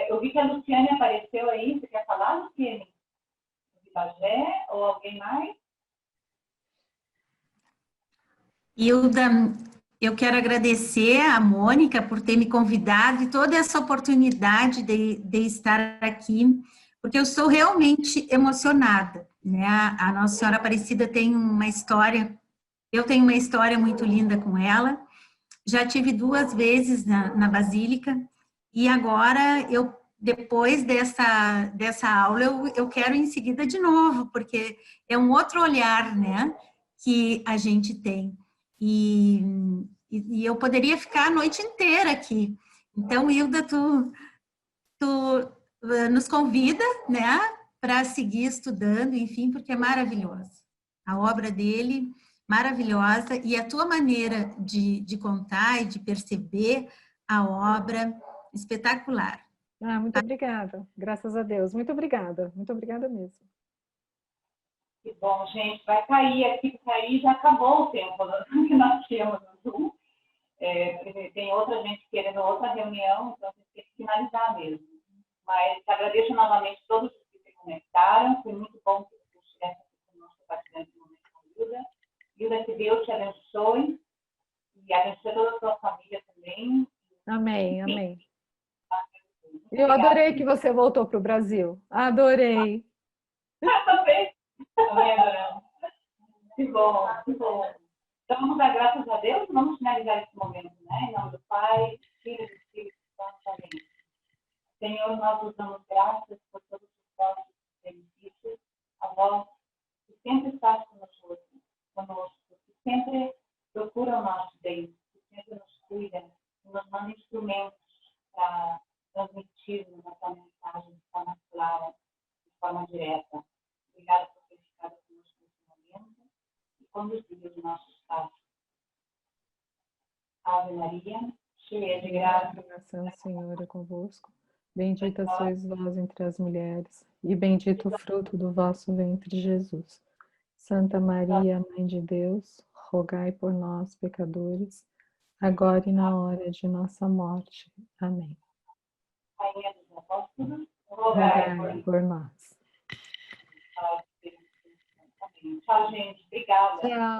Eu vi que a Luciane apareceu aí, você quer falar, Luciane? De Bagé ou alguém mais? Hilda, eu quero agradecer a Mônica por ter me convidado e toda essa oportunidade de estar aqui, porque eu sou realmente emocionada, né? A Nossa Senhora Aparecida tem uma história, eu tenho uma história muito linda com ela, já tive 2 vezes na Basílica, e agora, depois dessa aula, eu quero em seguida de novo, porque é um outro olhar, né, que a gente tem. E eu poderia ficar a noite inteira aqui. Então, Hilda, tu nos convida, né, para seguir estudando, enfim, porque é maravilhoso. A obra dele, maravilhosa, e a tua maneira de contar e de perceber a obra, espetacular. Muito obrigada, graças a Deus. Muito obrigada mesmo. Que bom, gente. Vai cair aqui, porque aí já acabou o tempo que nós tínhamos no Zoom. Tem outra gente querendo outra reunião, então a gente tem que finalizar mesmo. Mas agradeço novamente a todos que se conectaram. Foi muito bom que você estivesse aqui conosco participando do momento com a Hilda. Hilda, que Deus te abençoe e abençoe toda a sua família também. Amém, amém. Eu adorei que você voltou para o Brasil. Adorei. Também adoramos. Que bom, que bom. Então, vamos dar graças a Deus e vamos finalizar esse momento, né? Em nome do Pai, Filho e do Espírito Santo. Amém. Senhor, nós nos damos graças por todos os nossos benefícios, a vós que sempre estás conosco, que sempre procura o nosso bem, que sempre nos cuida, que nos manda instrumentos para transmitir-nos a tua mensagem de forma clara, de forma direta. Obrigada por ter ficado conosco nesse momento e conduzir os nossos passos. Ave Maria, cheia de graça. O Senhor é convosco. Bendita sois vós entre as mulheres, e bendito o fruto do vosso ventre, Jesus. Santa Maria, Mãe de Deus, rogai por nós, pecadores, agora e na hora de nossa morte. Amém. Rainha dos Apóstolos, Rogai por nós. Tchau, gente. Obrigada. Tchau.